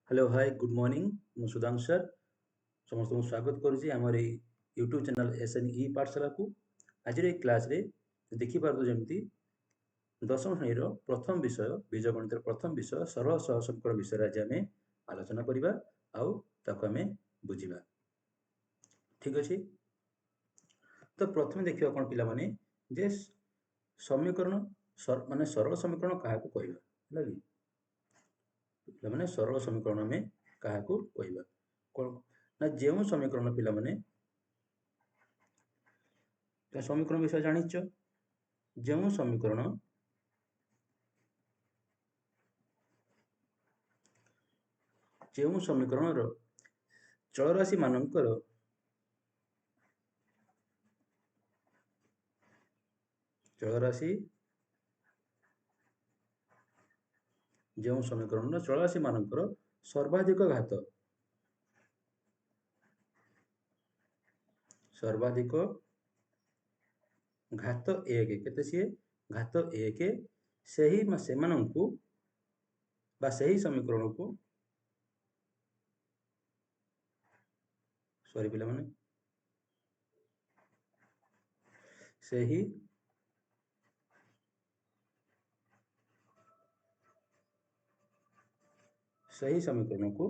Hello hi good morning मु Sudhanshu sir समस्त को स्वागत करुच्ची आमर ये यूट्यूब चैनल SNE पाठशाला को आज क्लास रे देखि पारदो जेमती दशम श्रेणी प्रथम विषय बीजगणित प्रथम विषय सरल सहज समीकरण विषय आज आम आलोचना करबा आउ ताको आम बुझिबा ठीक अछि। तो प्रथम देखिबा कोन पिला माने जे समीकरण माने सरल समीकरण काहा को कहबा लागि पिलाମାନେ ସରଳ ସମୀକରଣ ଆମେ କାହାକୁ କହିବା କଣ ନା ଯେଉଁ ସମୀକରଣ ପିଲାମାନେ ସମୀକରଣ ବିଷୟ ଜାଣିଛ ଯେଉଁ ସମୀକରଣର ଚଳରାଶି ମାନଙ୍କର ଯେଉଁ ସମୀକରଣର ଚଳରାଶି ମାନଙ୍କର ସର୍ବାଧିକ ଘାତ 1 କେତେ ସିଏ ଘାତ 1 ସେହି ସେମାନଙ୍କୁ ବା ସେହି ସମୀକରଣକୁ ସରି ପିଲାମାନେ ସେହି ସମୀକରଣକୁ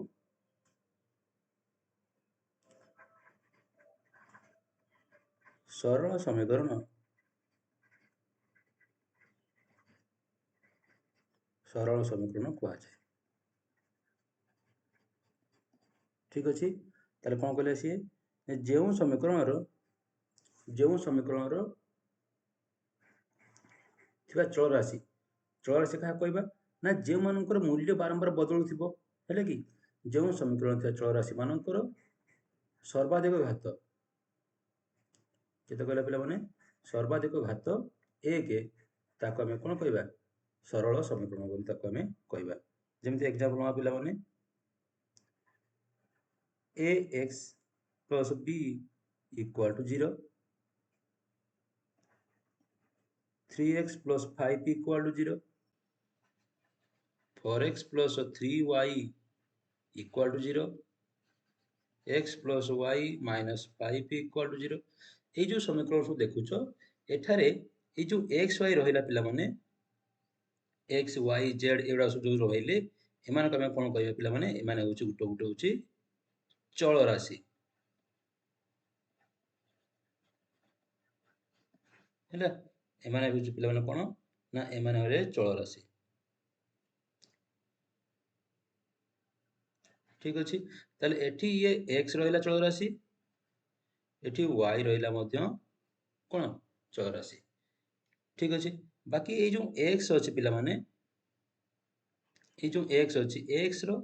ସରଳ ସମୀକରଣ କୁହାଯାଏ। ठीक अच्छे ताले कौन कहले सी जो समीकरण चलराशि क्या कहबा ना जो मानकर मूल्य बारंबार बदलु थिबो हेले कि जो समीकरण था चलराशि मानकर सर्वाधिक घात केते कहला पिला माने सर्वाधिक घात 1 ताको हमें कोन कहबा सरल समीकरण बोली ताको हमें कहबा जेमति एग्जांपल मा पिला माने ax plus b equal to 0 3x plus 5 equal to 0 4x plus 3y equal to 0 x plus y minus 5 equal to 0 ये जो समीकरण सब देखुछ एठारे ये जो x y रहिला पिला माने x y z एडा सब जो रहिले एमान कमे कोन कहबा पिला माने एमाने होची गुटो गुटो होची चल राशि हैला एमाने होची पिला माने कोन ना एमाने होले चल राशि ठीक अछि ताले एठी ये x रहिला चल राशि एठी y रहिला मध्य कोन चल राशि ठीक अछि बाकी ए जो x अछि पिला माने ए जो x अछि x रो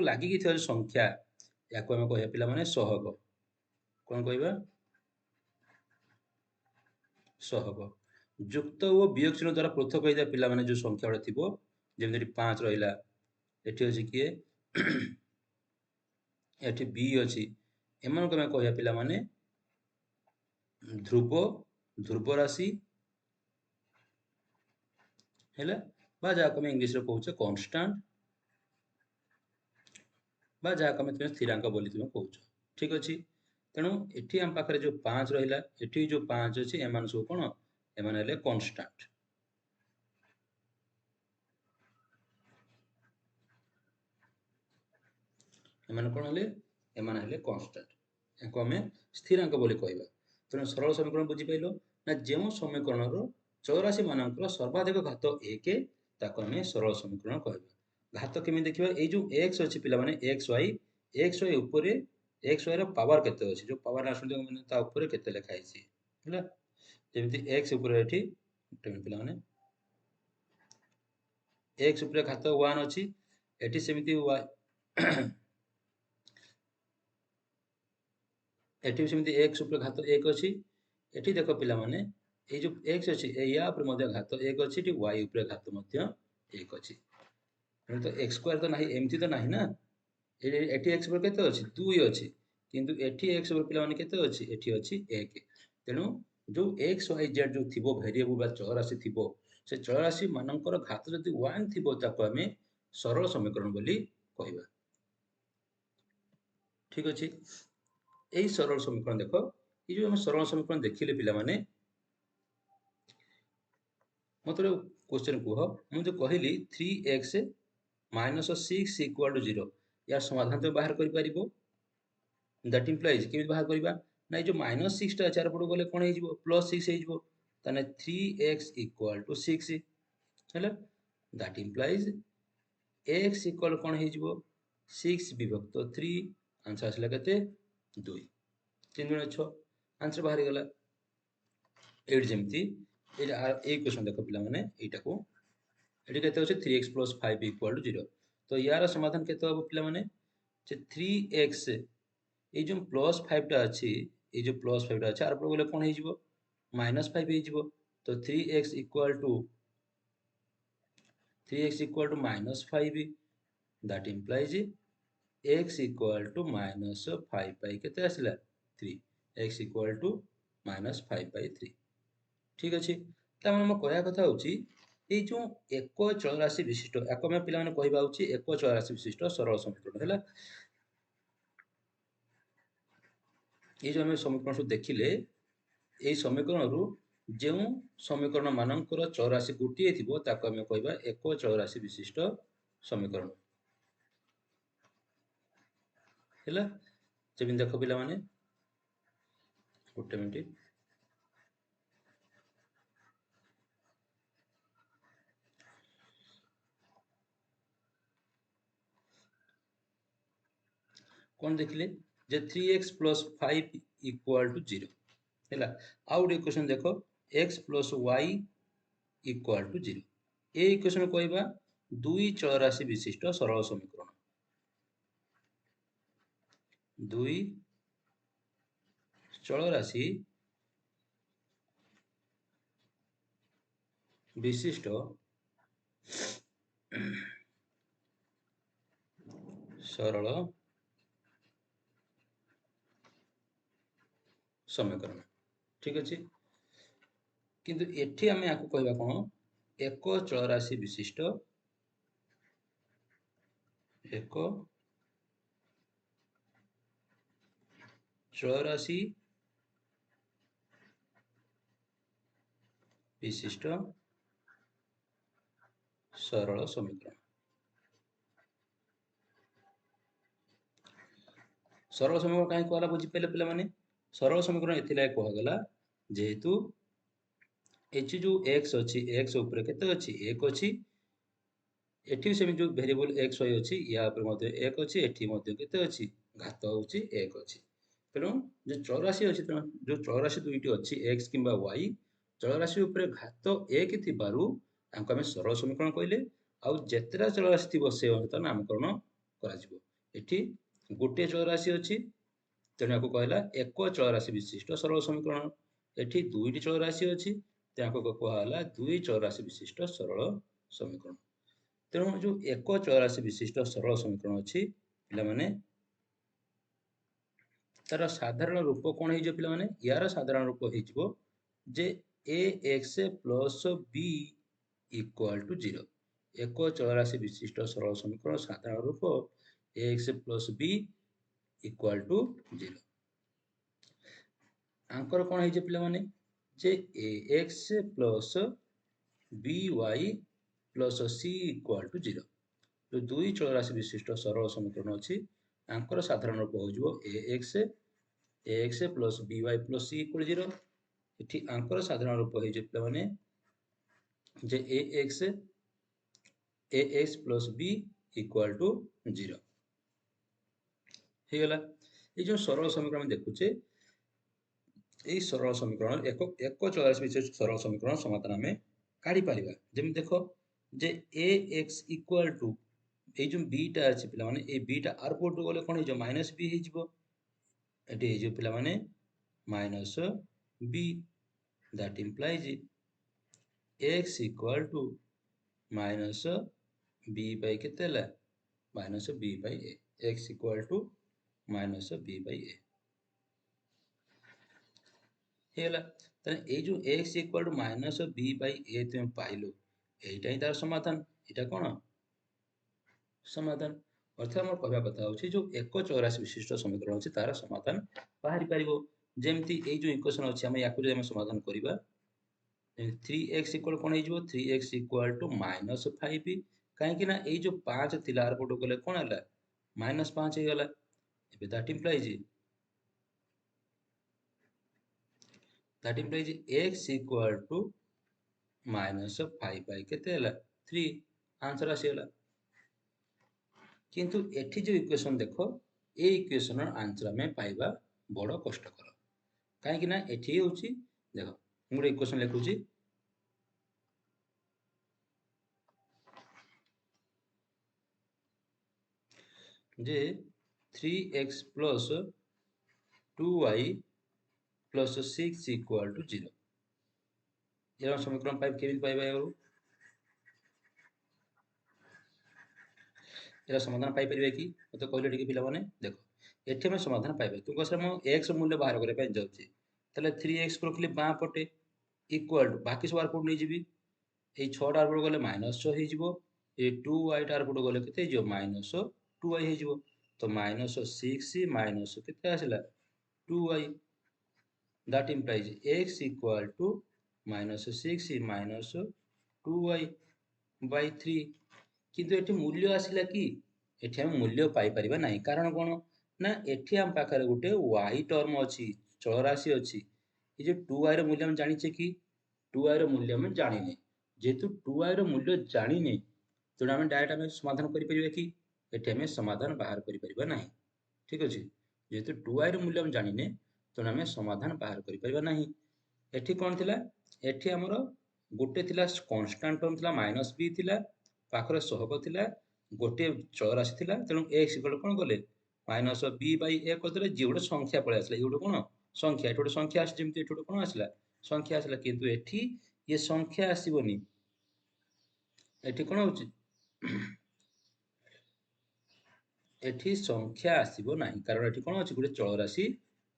लागि कि थियो संख्या याको हम कहया पिला माने सहग कोन कहबा सहग युक्त ओ वियोग चिन्ह द्वारा पृथक होइदा पिला माने जो संख्या रे थिबो जेमति 5 रहिला एठी अछि कि एठी b अछि एमन को हम कहया पिला माने ध्रुव राशि हैला बा जा को इंग्लिश रे कहउछ कांस्टेंट बा जा को स्थिरांक बोली तुम कहउछ ठीक अछि तेणु एठी हम पाखरे जो 5 रहिला एठी जो 5 अछि एमान सब कोन एमान हेले कांस्टेंट एमान कोन हेले कांस्टेंट एको हमें स्थिरांक बोली कहबा तेणु सरल समीकरण बुझी पाइलो ना जेउ समीकरण रो चौराशी मानकर सर्वाधिक घात 1 ताको हमें सरल समीकरण कहबा घात केमि देखिबा ए जो x अछि पिला माने xy ऊपर xy रो पावर केते अछि जो पावर आसुंदी माने ता ऊपर केते लिखा हिची हैला जेमति x ऊपर एठी पिला माने x ऊपर घात 1 अछि एठी सेमिति y एठी सेमिति x ऊपर घात 1 अछि एठी देखो पिला माने ए जो x अछि ए या ऊपर मध्य घात 1 अछि एठी y ऊपर घात मध्य 1 अछि तो x स्क्वायर तो नाही एमति तो नाही ना एठी x ऊपर केते अछि 2 अछि किंतु एठी x ऊपर पिला माने केते अछि एठी अछि 1 तेनु जो x y z जो थिबो वेरिएबल बा चौराशी थिबो से चौराशी मानकर घात जति 1 थिबो ताको हमें सरल समीकरण बोली कहबा। ठीक अछि। एही सरल समीकरण देखो, ये जो हम सरल समीकरण देखिले पिला माने मतलब क्वेश्चन कुह मु जो कहली 3x माइनस 6 इक्वल टू 0 यार समाधान तो बाहर कर परिबो। दैट इंप्लाइज केमि बाहर करबा ना जो माइनस 6 टा चार पड़ गले कोन हे जिवो प्लस 6 हे जिवो तने 3x इक्वल टू 6 हैला। दैट इंप्लाइज x इक्वल कोन हे जिवो 6 विभक्त 3 आंसर आसला केते 2 3 गुणे 6 आंसर बाहर गला। एट जेमती ए क्वेश्चन देखो पिला माने एटा को एटी केते होचे 3x + 5 = 0 तो यार समाधान केते हो पिला माने जे 3x ए जो +5 टा अछि ए जो +5 टा अछि आर पर बोले कोन हे जिवो -5 हे जिवो तो 3x = -5 दैट इंप्लाइज x = -5 पाई केते आसला 3 x = -5/3 ठीक अछि। त हम कहया कथा होची ए जो एक चल राशि विशिष्ट एक में पिला माने कहबा होची एक चल राशि विशिष्ट सरल समीकरण हैला। ये जो हम समीकरण सब देखिले ए समीकरण रु जो समीकरण मानकर चल राशि गोटिए थिबो ताको हम कहबा एक चल राशि विशिष्ट समीकरण हैला। जेबिन देखो पिला माने गोटे मिनिट कौन देखिले जे 3x + 5 = 0 हैला। आउ एक क्वेश्चन देखो x + y = 0 ए इक्वेशन कहबा दुई चल राशि विशिष्ट सरल समीकरण दुई चल राशि विशिष्ट सरल समीकरण ठीक अछि। किंतु एठी हमें आको कहबा कोन एक चल राशि विशिष्ट एक चल राशि विशिष्ट सरल समीकरण सरल समीकरण काहे कहला बुझी पहले पिला माने सरल समीकरण एथिला कहगला जेहेतु एच जो x अछि x ऊपर केते अछि 1 अछि एठी सेमी जो वेरिएबल x y अछि या ऊपर मध्ये 1 अछि एठी मध्ये केते अछि घात होछि 1 अछि तेनु जो चौरासी अछि जो चौरासी दुईटी अछि x किंबा y चौरासी ऊपर घात 1 थिबारु तांको हम सरल समीकरण कहले आउ जेतरा चौरासी थिबो से अनुसार नामकरण करा जिवो। एठी गोटे चौरासी अछि तेनु याको कहला एक चौरासी विशिष्ट सरल समीकरण एठी दुईटी चौरासी अछि ताको कहला दुई चौरासी विशिष्ट सरल समीकरण। तेणु जो एक चौरासी विशिष्ट सरल समीकरण अछि पिला माने तार साधारण रूप कोन हे जे पिला माने यार साधारण रूप हे जिवो जे ax + b = 0 एक चौरासी विशिष्ट सरल समीकरण साधारण रूप ax + b = 0 आंकर कोन हे जे पिला माने जे ax + by + c = 0 जो दुई चौरासी विशिष्ट सरल समीकरण अछि आंकर साधारण रूप हो जिवो ax + by + c = 0 एठी आंकर साधारण रूप हे जे पिला माने जे ax + b = 0 हे गला। ए जो सरल समीकरण देखुचे ए सरल समीकरण एक चौरासी विशिष्ट सरल समीकरण समाधान में काढी परिबा जेमि देखो जे ax = ए जो b टा अछि पिला माने ए b टा आर पोर्ट गले कोन हे जो -b हे जिवो एटी हे जो पिला माने -b that implies x = -b केते ला -b/a x = -b/a हेला। तने ए जो x = -b/a तुम पाइलो एटा ही तार समाधान एटा कोन समाधान अर्थात मोर कहवा कथा होची जो एक चौरासी विशिष्ट समीकरण अछि तार समाधान बाहरी परिबो जेमती ए जो इक्वेशन अछि हम याकु जे हम समाधान करिबा 3x इक्वल कोन हे जो 3x इक्वल टू -5 काहे कि ना ए जो 5 थिला आर पटो गले कोन हला -5 हे गला एबे that implies x equal to -5 by केते हला 3 आंसर आसीगला किंतु एठी जो इक्वेशन देखो ए इक्वेशन आंसर हमें पाइबा बड़ कष्टकर काहे कि ना एठी होची देखो हम equation लिखुची J 3x plus 2y plus 6 equal to 0 ये समीकरण पाइब केमिति पाइबा एरा समाधान पाई परिबे कि मते कहले टिके पिला माने देखो एठी हम समाधान पाइबे तू कसर म x मूल्य बाहर करे पे जाउची तले 3x को रखले बा पटे इक्वल टू बाकी सब आर कोड नै जिबी ए 6 टा आर गले -6 हे जिवो ए 2y टा आर कोड गले केते जिवो -2y हे जिवो तो -6 केते आसला 2y that implies x equal to -6 -2y by 3 किंतु एठी मूल्य आसिला कि एठी हम मूल्य पाई परिबा नाही कारण कोन ना एठी हम पाखरे गुटे y टर्म अछि चल राशि अछि ए जे 2y रो मूल्य हम जानिचे कि 2y रो मूल्य हम जानिने जेतु 2y रो मूल्य जानिने तो हम डायरेक्ट हम समाधान करि परिबा कि एठी हम समाधान बाहर करि परिबा नाही ठीक अछि जेतु 2y रो मूल्य हम जानिने तो हम समाधान बाहर करि परिबा नाही एठी कोन थिला एठी हमरो गुटे थिला कांस्टेंट टर्म थिला -b थिला पाखरे सहग थिला गोटे चल राशि थिला तेणु x इक्वल कोन गले -b/a करदेले जे गोटे संख्या पळे आसला ये गोटे कोन संख्या एठी गोटे संख्या आसी जेमति एठी गोटे कोन आसला संख्या आसला किंतु एठी ये संख्या आसीबोनी एठी कोन होची एठी संख्या आसीबो नाही कारण एठी कोन अछि गोटे चल राशि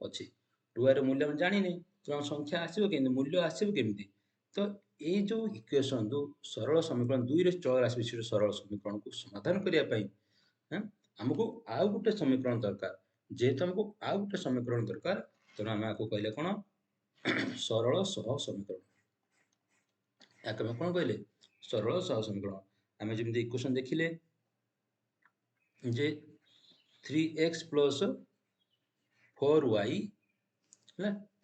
अछि 2 रो मूल्य हम जानि नै तो संख्या आसीबो केमि मूल्य आसीबो केमिति तो ए जो इक्वेशन दो सरल समीकरण 2 रे चल राशि विशिष्ट सरल समीकरण को समाधान करिया पई हमको आउ गोटे समीकरण दरकार जेहेतु हमको आउ गोटे समीकरण दरकार तो हम आको कहले कोन सरल सह समीकरण याक हम कोन कहले सरल सह समीकरण हमें जेमि इक्वेशन देखिले जे 3x plus 4y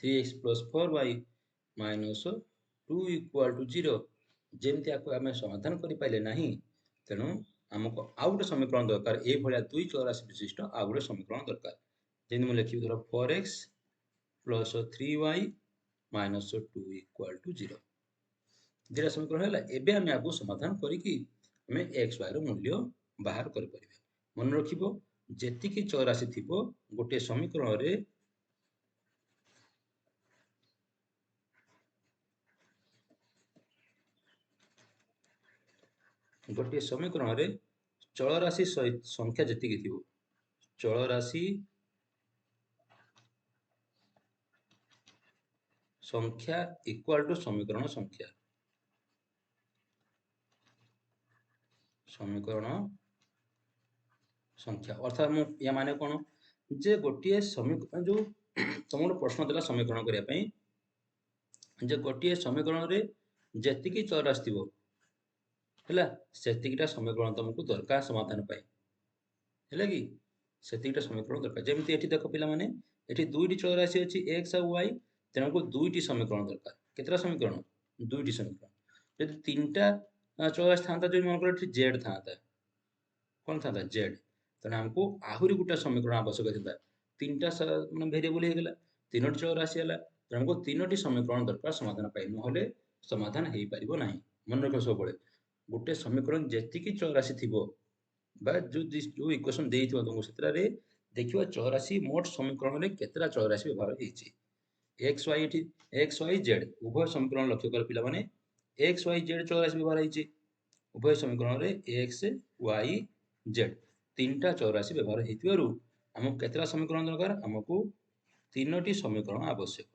3x plus 4y minus 2 equal to 0 जेमति आको हमें समाधान करि पाइले नाही तेणु हमको आउ गोटे समीकरण दरकार ए भलिया दुई चल राशि विशिष्ट आउ गोटे समीकरण दरकार जेमि मु लिखिबि धर 4x plus 3y minus 2 equal to 0 जेरा समीकरण हैला एबे हम आको समाधान करि कि हमें x y रो मूल्य बाहर करि परिबे मन रखिबो जेतिकी चल राशि थिबो गोटे समीकरण रे गोटे समीकरण रे चल राशि संख्या जेतिकी थिबो चल राशि संख्या इक्वल टू समीकरण संख्या अर्थात मु या माने कोन जे गोटे समीकरण जो तुमरो प्रश्न देला समीकरण करिया पई जे गोटे समीकरण रे जेतिकी चल राशि थिबो हैला सेतिकीटा समीकरण तुमको दरकार समाधान पाई हैला कि सेतिकीटा समीकरण दरकार जेमति एठी देखो पिला माने एठी दुईटी चल राशि अछि x और y तेणु को दुईटी समीकरण दरकार केतरा समीकरण दुईटी समीकरण यदि तीनटा चल राशि थांता जो मन कर एठी z थांता कोन थांता z तेणु हमको आहुरी गोटे समीकरण आवश्यक थिला तीनटा माने वेरिएबल हे गेला तीनोटी चल राशि हला तेणु हमको तीनोटी समीकरण दरकार समाधान पाई नहले समाधान हेई परिबो नाही मन रख सब बळे गोटे समीकरण जेतिकी चल राशि थिबो बा जो इक्वेशन देइथिबो तुमको सेतरा रे देखिबा चल राशि मोट समीकरण रे केतरा चल राशि व्यवहार हेछि x y एठी x y z उभय समीकरण लक्ष्य कर पिला माने x y z चल राशि व्यवहार हेछि उभय समीकरण रे x y z तीनटा चल राशि व्यवहार हेतिबारु हमको केतरा समीकरण दरकार हमको तीनोटी समीकरण आवश्यक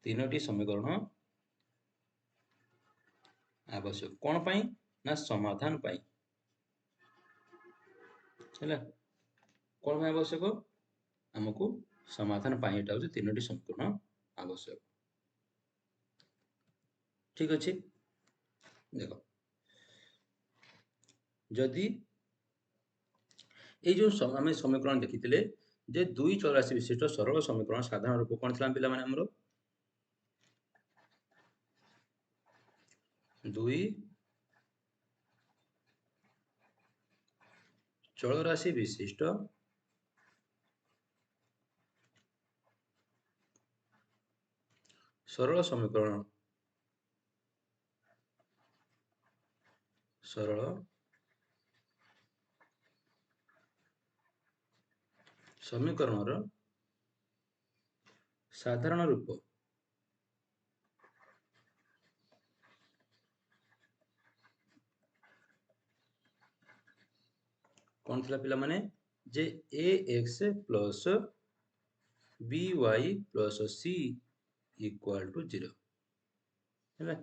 तीनोटी समीकरण आवश्यक कोन पई ना समाधान पाई है कौन आवश्यक आमको समाधान पाई एटा होची तीनोटी समीकरण आवश्यक ठीक अच्छे देख जदि ये जो आम समीकरण देखी जे दुई चौराशी विशिष्ट सरल समीकरण साधारण रूप कौन था पे आमर दुई चौराशी विशिष्ट सरल समीकरण सरल समीकरण साधारण रूप कौन था पिला माने जे a x plus b y plus c equal to 0 है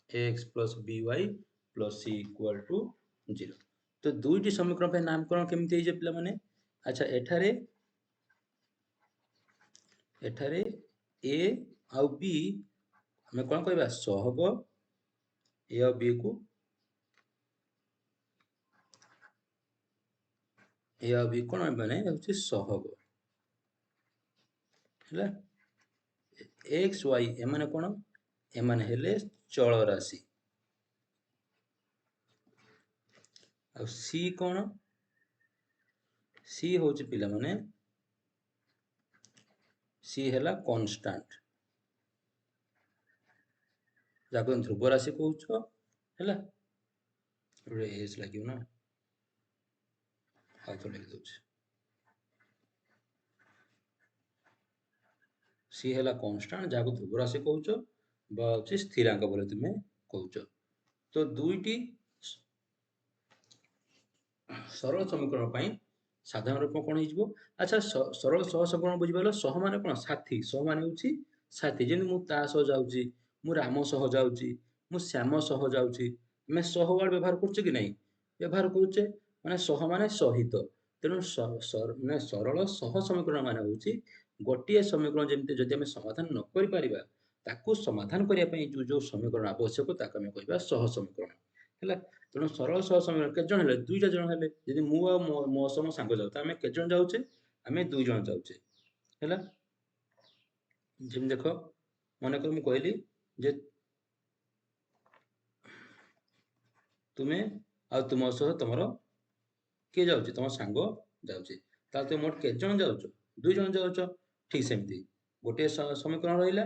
x plus b y plus c equal to 0 तो दुईटी समीकरण पे नामकरण केमती है पिला माने अच्छा एठारे एठारे ए आउ बी हमें कौन कहबा सहग ए आउ बी को ए आउ बी कौन माने होची सहग है एक्स वाई एमाने कौन एमाने हेले चल राशि आ सी कौन सी होची पिला माने सी हैला कांस्टेंट जाको ध्रुव राशि कहउछ हैला रे एस लागियो ना हाथ तो लिख दउछ सी हैला कांस्टेंट जाको ध्रुव राशि कहउछ बा होची स्थिरांक बोले तुमे कहउछ तो दुईटी सरल समीकरण पई साधारण रूप कोन हिजबो अच्छा सरल सह समीकरण बुझिबालो सह माने कोन साथी सह माने होची साथी जेन मु ता सह जाउची मु राम सह जाउची मु श्याम सह जाउची मैं सह वर्ड व्यवहार करछु कि नहीं व्यवहार करूचे माने सह माने सहित तेणु माने सरल सह समीकरण माने होची गोटिए समीकरण जेमते जदि हम समाधान न करि परिबा ताकू समाधान करिया पई जो समीकरण आवश्यक ताकू हम कहबा सह समीकरण हैला तेणु सरल सह समीकरण के जण हेले दुईटा जण हेले यदि मु आ मो सम सांग जाउ त हमें के जण जाउचे हमें दुई जण जाउचे हैला जिम देखो मन कर मु कहली जे तुमे आ तुम सह तमरो के जाउचे तुम सांग जाउचे ता तुम मोट के जण जाउचो दुई जण जाउचो ठीक सेमती गोटे समीकरण रहिला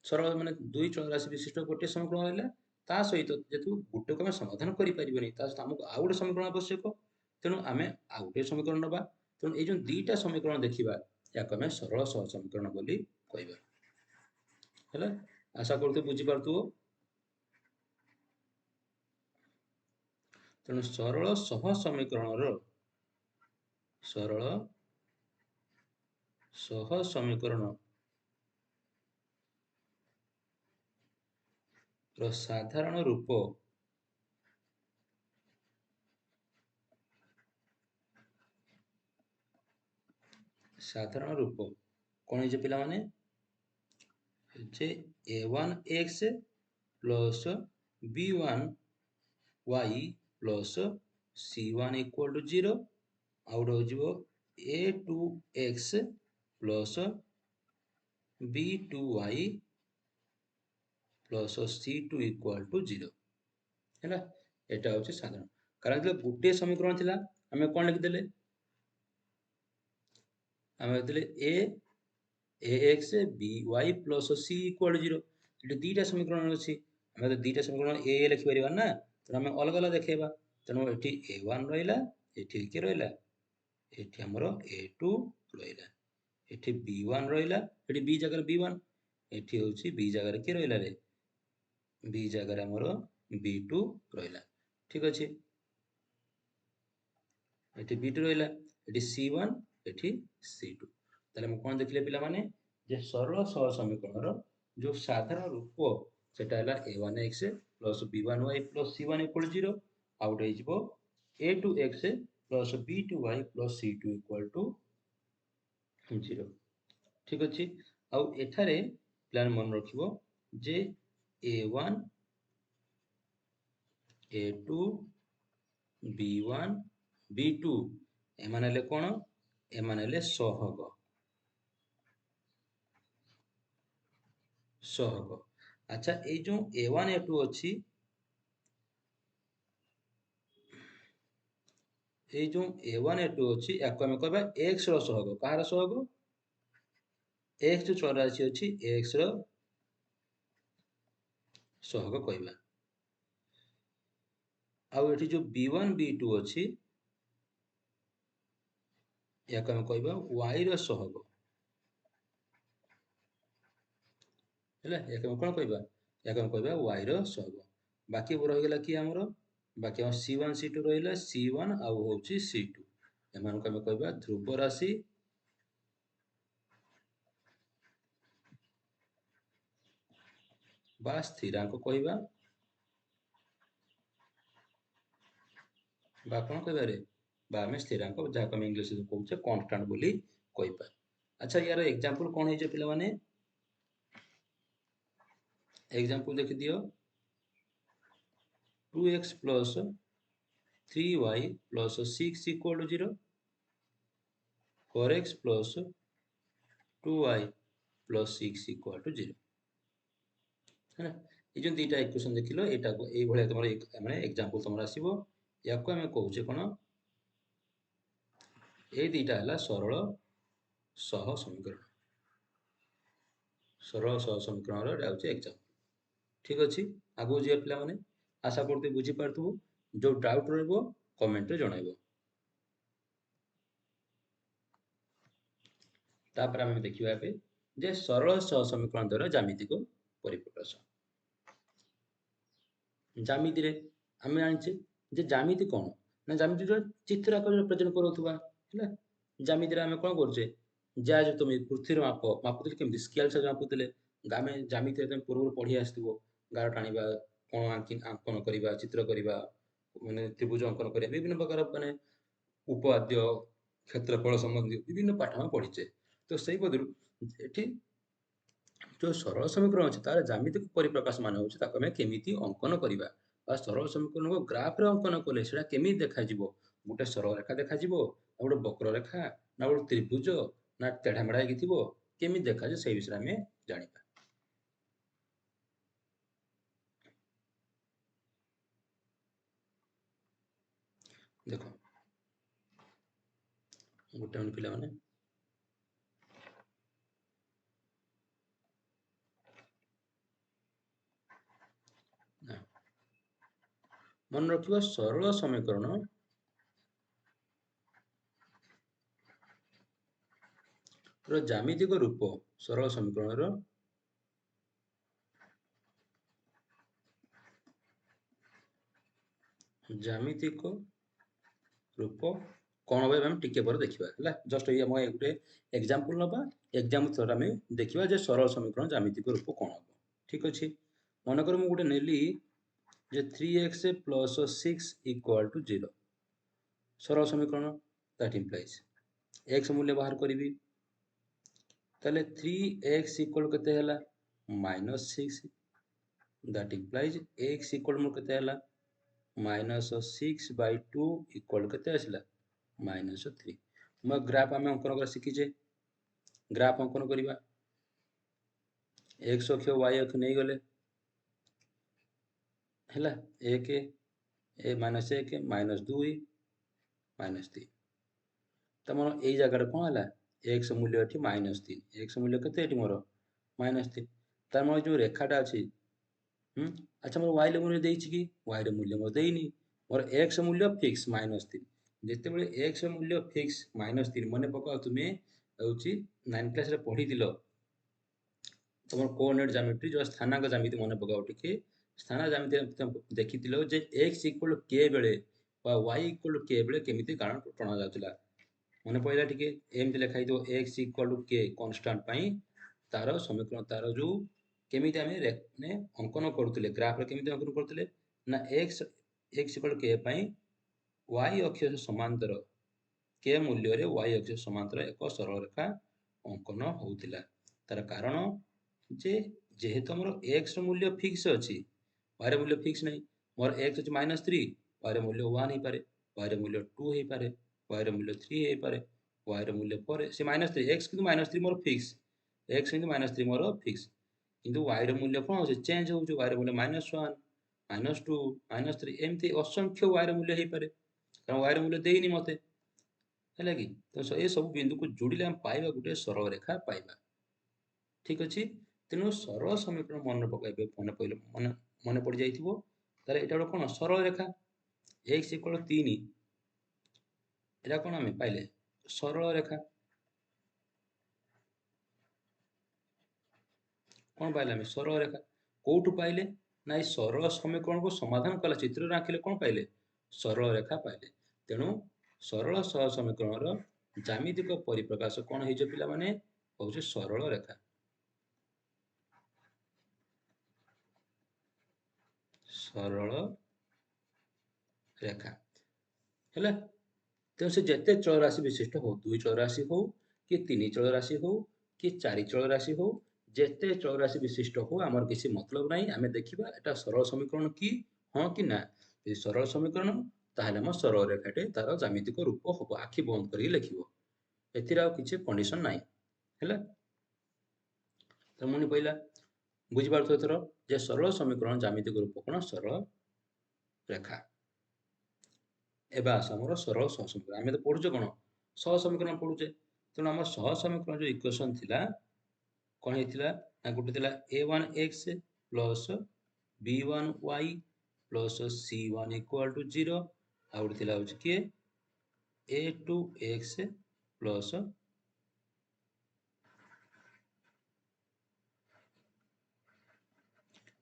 सरल माने दुई चौराशी विशिष्ट गोटे समीकरण रहिला ता सहित जेतु गुटे को समाधान करि परिबनी ता सहित हमको आ गोटे समीकरण आवश्यक तेणु आमे आ गोटे समीकरण नबा तेणु ए जो दुईटा समीकरण देखिबा याक आमे सरल सह समीकरण बोली कहबा हैला आशा करते बुझी पारतु तेणु सरल सह समीकरण रो साधारण रूप कौन है पिला माने जे a1x plus b1y plus c1 equal to 0 आउट हो जिवो a2x plus b2y plus c2 equal to 0 हैला एटा होची साधारण कारण जे गुटे समीकरण थिला हमें कोन लिख देले हमें देले ax by plus c equal 0 एटा दीटा समीकरण अछि हमें तो दीटा समीकरण a लिखि परिबा ना तो हमें अलग अलग देखेबा तनो एठी a1 रहिला एठी के रहिला एठी हमरो a2 रहिला एठी b1 रहिला एठी b जगह b1 एठी होची b जगह के रहिला रे b जगह हमरो b2 रहिला ठीक अछि एठी b2 रहिला एठी c1 एठी c2 ताले हम कोन देखले पिला माने जे सरल सह समीकरण जो साधारण रूप सेटा हला a1x plus b1y plus c1 equal 0 आउट हे जिवो a2x plus b2y plus c2 equal to 0 ठीक अछि आउ एठारे प्लान मन रखिबो जे a1 a2 b1 b2 एमाने ले कोन एमाने ले सहग अच्छा ए जो a1 a2 अछि ए जो a1 a2 अछि याको हम कहबा x रो सहग कहार सहग x जो चौरासी अछि x रो सहग कहबा आउ एठी जो b1 b2 अछि याको हम कहबा y रो सहग हैला याको हम कोन कहबा याको हम कहबा y रो सहग बाकी रहि गेला कि हमरो बाकी हम c1 c2 रहिला c1 आउ होछि c2 एमान को हम कहबा ध्रुव राशि बा स्थिरांक कहबा बा कोन कहबा रे बा हम स्थिरांक जहा हम इंग्लिश रे कहउछे कांस्टेंट बोली कहबा अच्छा यार एग्जांपल कोन हे जे पिला माने एग्जांपल देख दियो 2x plus 3y plus 6 equal to 0 4x plus 2y plus 6 equal to 0 है ना ये जो दीटा इक्वेशन देखिलो एटा को ए भले तमरो एक माने एग्जांपल तमरो आसीबो याको हम कहउछे कोन ए दीटा हला सरल सह समीकरण रो डाउचे एग्जांपल ठीक अछि आगो जे पिला माने आशा करते बुझी पारथु जो डाउट रहबो कमेंट रे जणाइबो तापर हम देखिबा पे जे सरल सह समीकरण द्वारा ज्यामिति को परिप्रकाश ज्यामिति रे हम जानिछे जे ज्यामिति कोन ना ज्यामिति रो चित्र आकार प्रेजेंट करथुवा हैला ज्यामिति रे हम कोन करछे जा जे तुम पृथ्वी मापुतले केमति स्केल से मापुतले गामे ज्यामिति रे पूर्व पढी आस्तबो गार टाणीबा कोन अंकन करिबा चित्र करिबा माने त्रिभुज अंकन करिबा विभिन्न प्रकार माने उपाद्य क्षेत्रफल संबंधी विभिन्न पाठ हम पढिचे तो सही बदरु एठी जो सरल समीकरण अछि तार ज्यामितिक परिप्रकाश माने होछि ताको हम केमिति अंकन करिबा बा सरल समीकरण को ग्राफ रे अंकन कले सेटा केमिति देखा जिवो गोटे सरल रेखा देखा जिवो आ गोटे वक्र रेखा ना गोटे त्रिभुज ना तेढा मेढा कि थिबो केमिति देखा जे सेही विषय हम जानिबा देखो गोटे मन पिला माने मन रखिबा सरल समीकरण रो ज्यामितिक रूप सरल समीकरण रो ज्यामितिक रूप कोन भाई हम टिके पर देखिबा हला जस्ट ये हम गुटे एग्जांपल नबा एग्जांपल थोड़ा हम देखिबा जे सरल समीकरण ज्यामितिक रूप कोन हो ठीक अछि मन कर मु गुटे नेली जे 3x plus 6 equal to 0 सरल समीकरण दैट इंप्लाइज x मूल्य बाहर करिवि तले 3x इक्वल केते हला -6 दैट इंप्लाइज x इक्वल मु केते हला -6/2 इक्वल केते आसला -3 म ग्राफ हम अंकन कर सिखिजे ग्राफ अंकन करिबा x अक्ष y अक्ष नै गले हैला 1 -1 -2 -3 तमरो ए जगह कोन हला x मूल्य एठी -3 x मूल्य केते एठी मोर -3 तार mo जो रेखाटा अछि अच्छा मोर y मूल्य देइछि कि y रे मूल्य मोर देइनी मोर x मूल्य फिक्स -3 जेते बेले x मूल्य फिक्स -3 मने पकाओ तुमे होछि 9 क्लास रे पढी दिलो तमर कोऑर्डिनेट ज्यामिति जो स्थानांक ज्यामिति मने पकाओ टिके स्थान ज्यामिति देखितिलो जे x k बेले बा y k बेले केमिति कारण टणा जाउतिला मने पइला टिके एमति लेखाइ दो x k कांस्टेंट पई तारो समीकरण तारो जो केमिति आमे ने अंकन करथले ग्राफ रे केमिति अंकन करथले ना x इक्वल k पई y अक्ष समांतर k मूल्य रे y अक्ष समांतर एक सरल रेखा अंकन होउतिला तार कारण जे जेहेतु हमर x रो मूल्य फिक्स अछि y रो मूल्य फिक्स नै मोर x अछि -3 y रो मूल्य 1 हे पारे y रो मूल्य 2 हे पारे y रो मूल्य 3 हे पारे y रो मूल्य 4 से -3 x किंतु -3 मोर फिक्स x किंतु -3 मोर फिक्स किंतु y रो मूल्य कोन होचे चेंज होउछ y रो मूल्य -1 -2 -3 एमती असंख्य y रो मूल्य हे पारे कारण y रो मूल्य देइनी मते हैला कि तो ए सब बिंदु को जोड़िले हम पाइबा गुटे सरल रेखा पाइबा ठीक अछि तेनु सरल समीकरण मन पकाइबे मन पड़ जाइथिबो ताले एटा कोन सरल रेखा x 3 एटा कोन हम पाइले सरल रेखा कोन पाइले हम सरल रेखा कोठु पाइले ना सरल समीकरण को समाधान कला चित्र राखिले कोन पाइले सरल रेखा पाइले तेनु सरल सह समीकरण रो ज्यामितिक परिप्रकाश कोन हे जे पिला माने होउछ सरल रेखा सरल रेखा हैला तो से जते चल राशि विशिष्ट हो 2 चल राशि हो कि 3 चल राशि हो कि 4 चल राशि हो जते चल राशि विशिष्ट हो हमर किसी मतलब नाही हमें देखिबा एटा सरल समीकरण की हां कि ना ए सरल समीकरण ताहले हम सरल रेखाटे तार ज्यामितिक रूप हो आखि बंद करी लिखिबो एथिरा किछि कंडीशन नाही हैला तो मुनि पहिला बुझि पारथो एथरो जे सरल समीकरण ज्यामितिक रूप कोन सरल रेखा एबा आमर सरल सहसमीकरण आमे तो पढुचे कोन सहसमीकरण पढुचे तेणु आम सहसमीकरण जो इक्वेशन थिला कोन हेतिला ना गुटे थिला a1x plus b1y plus c1 equal to 0 आ गुटे थिला होछ के a2x plus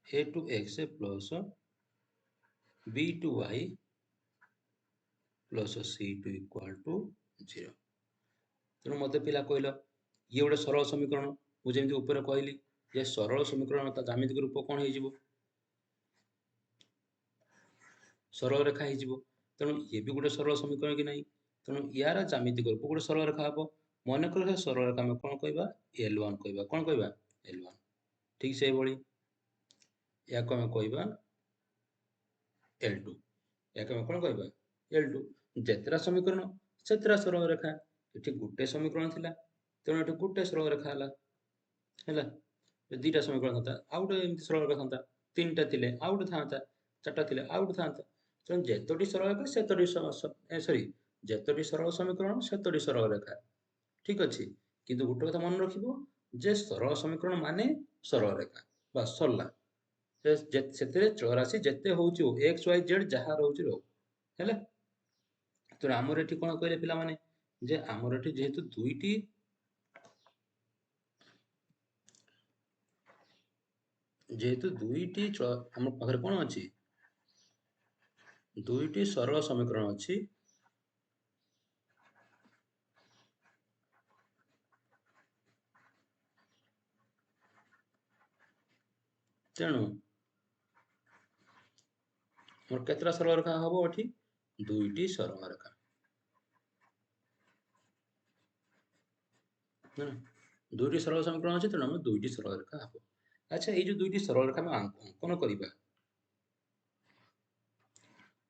a2x plus b2y plus c2 equal to 0 तेणु मते पिला कहल ये गोटे सरल समीकरण मुझे ऊपर कहली जे सरल समीकरण ज्यामितिक रूप कौन हो सरल रेखा हो तेणु ये भी गोटे सरल समीकरण कि नहीं तेणु यार ज्यामितिक रूप गोटे सरल रेखा हम मन कर सरल रेखा आम कौन कह L1 कह कौन कह L1 ठीक से भाई या आम कह L2 या कौन कह L2 जेतरा समीकरण सेतरा सरल रेखा ये गोटे समीकरण थिला तेणु ये गोटे सरल रेखा है दुईटा समीकरण था आउ गोटे एमती सरल रेखा था 3टा थिले आउ गोटे था 4टा थिले आउ गोटे था तेणु जेतोटी सरल रेखा सेतोटी सॉरी जेतोटी सरल समीकरण सेतोटी सरल रेखा ठीक अच्छे किंतु गोटे कथा मन रखिबो जे सरल समीकरण माने सरल रेखा बस सरला से चौरासी जेते होउची एक्स वाई जेड जहा रहउची रहउ हैला तो आमर एठी कोन कहले पिला माने जे आमर एठी जेहेतु दुईटी हम पाखरे कोन अछि दुईटी सरल समीकरण अछि तेणु मोर केतरा सरल रेखा हबो एठी दुईटी सरल रेखा ना दुईटी सरल समीकरण अछि तेणु हम दुईटी सरल रेखा हबो अच्छा ए जो दुईटी सरल रेखा हम अंकन करिबा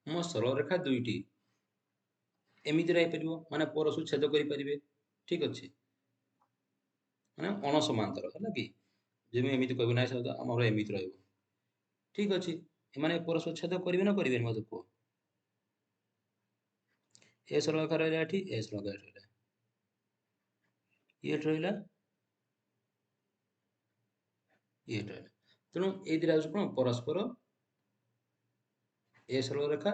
मो सरल रेखा दुईटी एमिति रही परिबो माने परसु छेद करि परिबे ठीक अछि माने अनसमांतर हैला कि जेमि एमिति कहबो नाइ सदा हमर एमिति रहइबो ठीक अछि एमाने परसु छेद करिबे ना करिबे मते को ए सरल रेखा रहला एठी ए सरल रेखा रहला ये रहला ये रहला तेणु ए दिरा कोन परस्पर ए सरल रेखा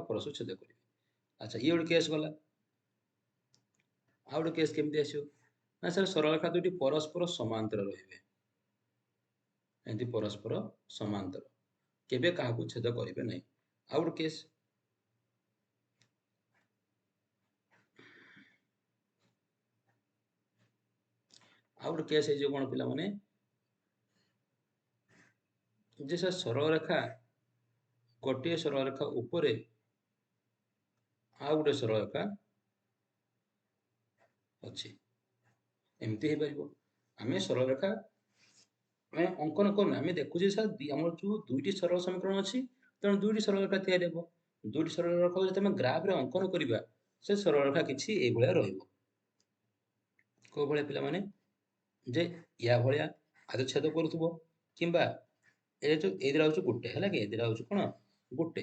परसु छेद करिबे अच्छा ये गोटे केस गला आ गोटे केस केमति आसियो ना सर सरल रेखा दुटी परस्पर समांतर रहिबे एंति परस्पर समांतर केबे काहाकू छेद करिबे नै आ गोटे केस आ गोटे केस हे जे कोन पिला माने जे से सरल रेखा गोटे सरल रेखा ऊपर आ गोटे सरल रेखा अच्छी एमती हो पार आम सरल रेखा आम अंकन करना आम देखुचे सर आम जो दुईटी सरल समीकरण अच्छी तेणु दुईटी सरल रेखा या दुईटी सरल रेखा जो ग्राफ रे अंकन करवा से सरल रेखा किसी कौ भाया पिला माने जे या भाया आदि छेद करूथबो किंबा ए जो एदिरा होची गुटे हैला कि एदिरा होची कोन गुटे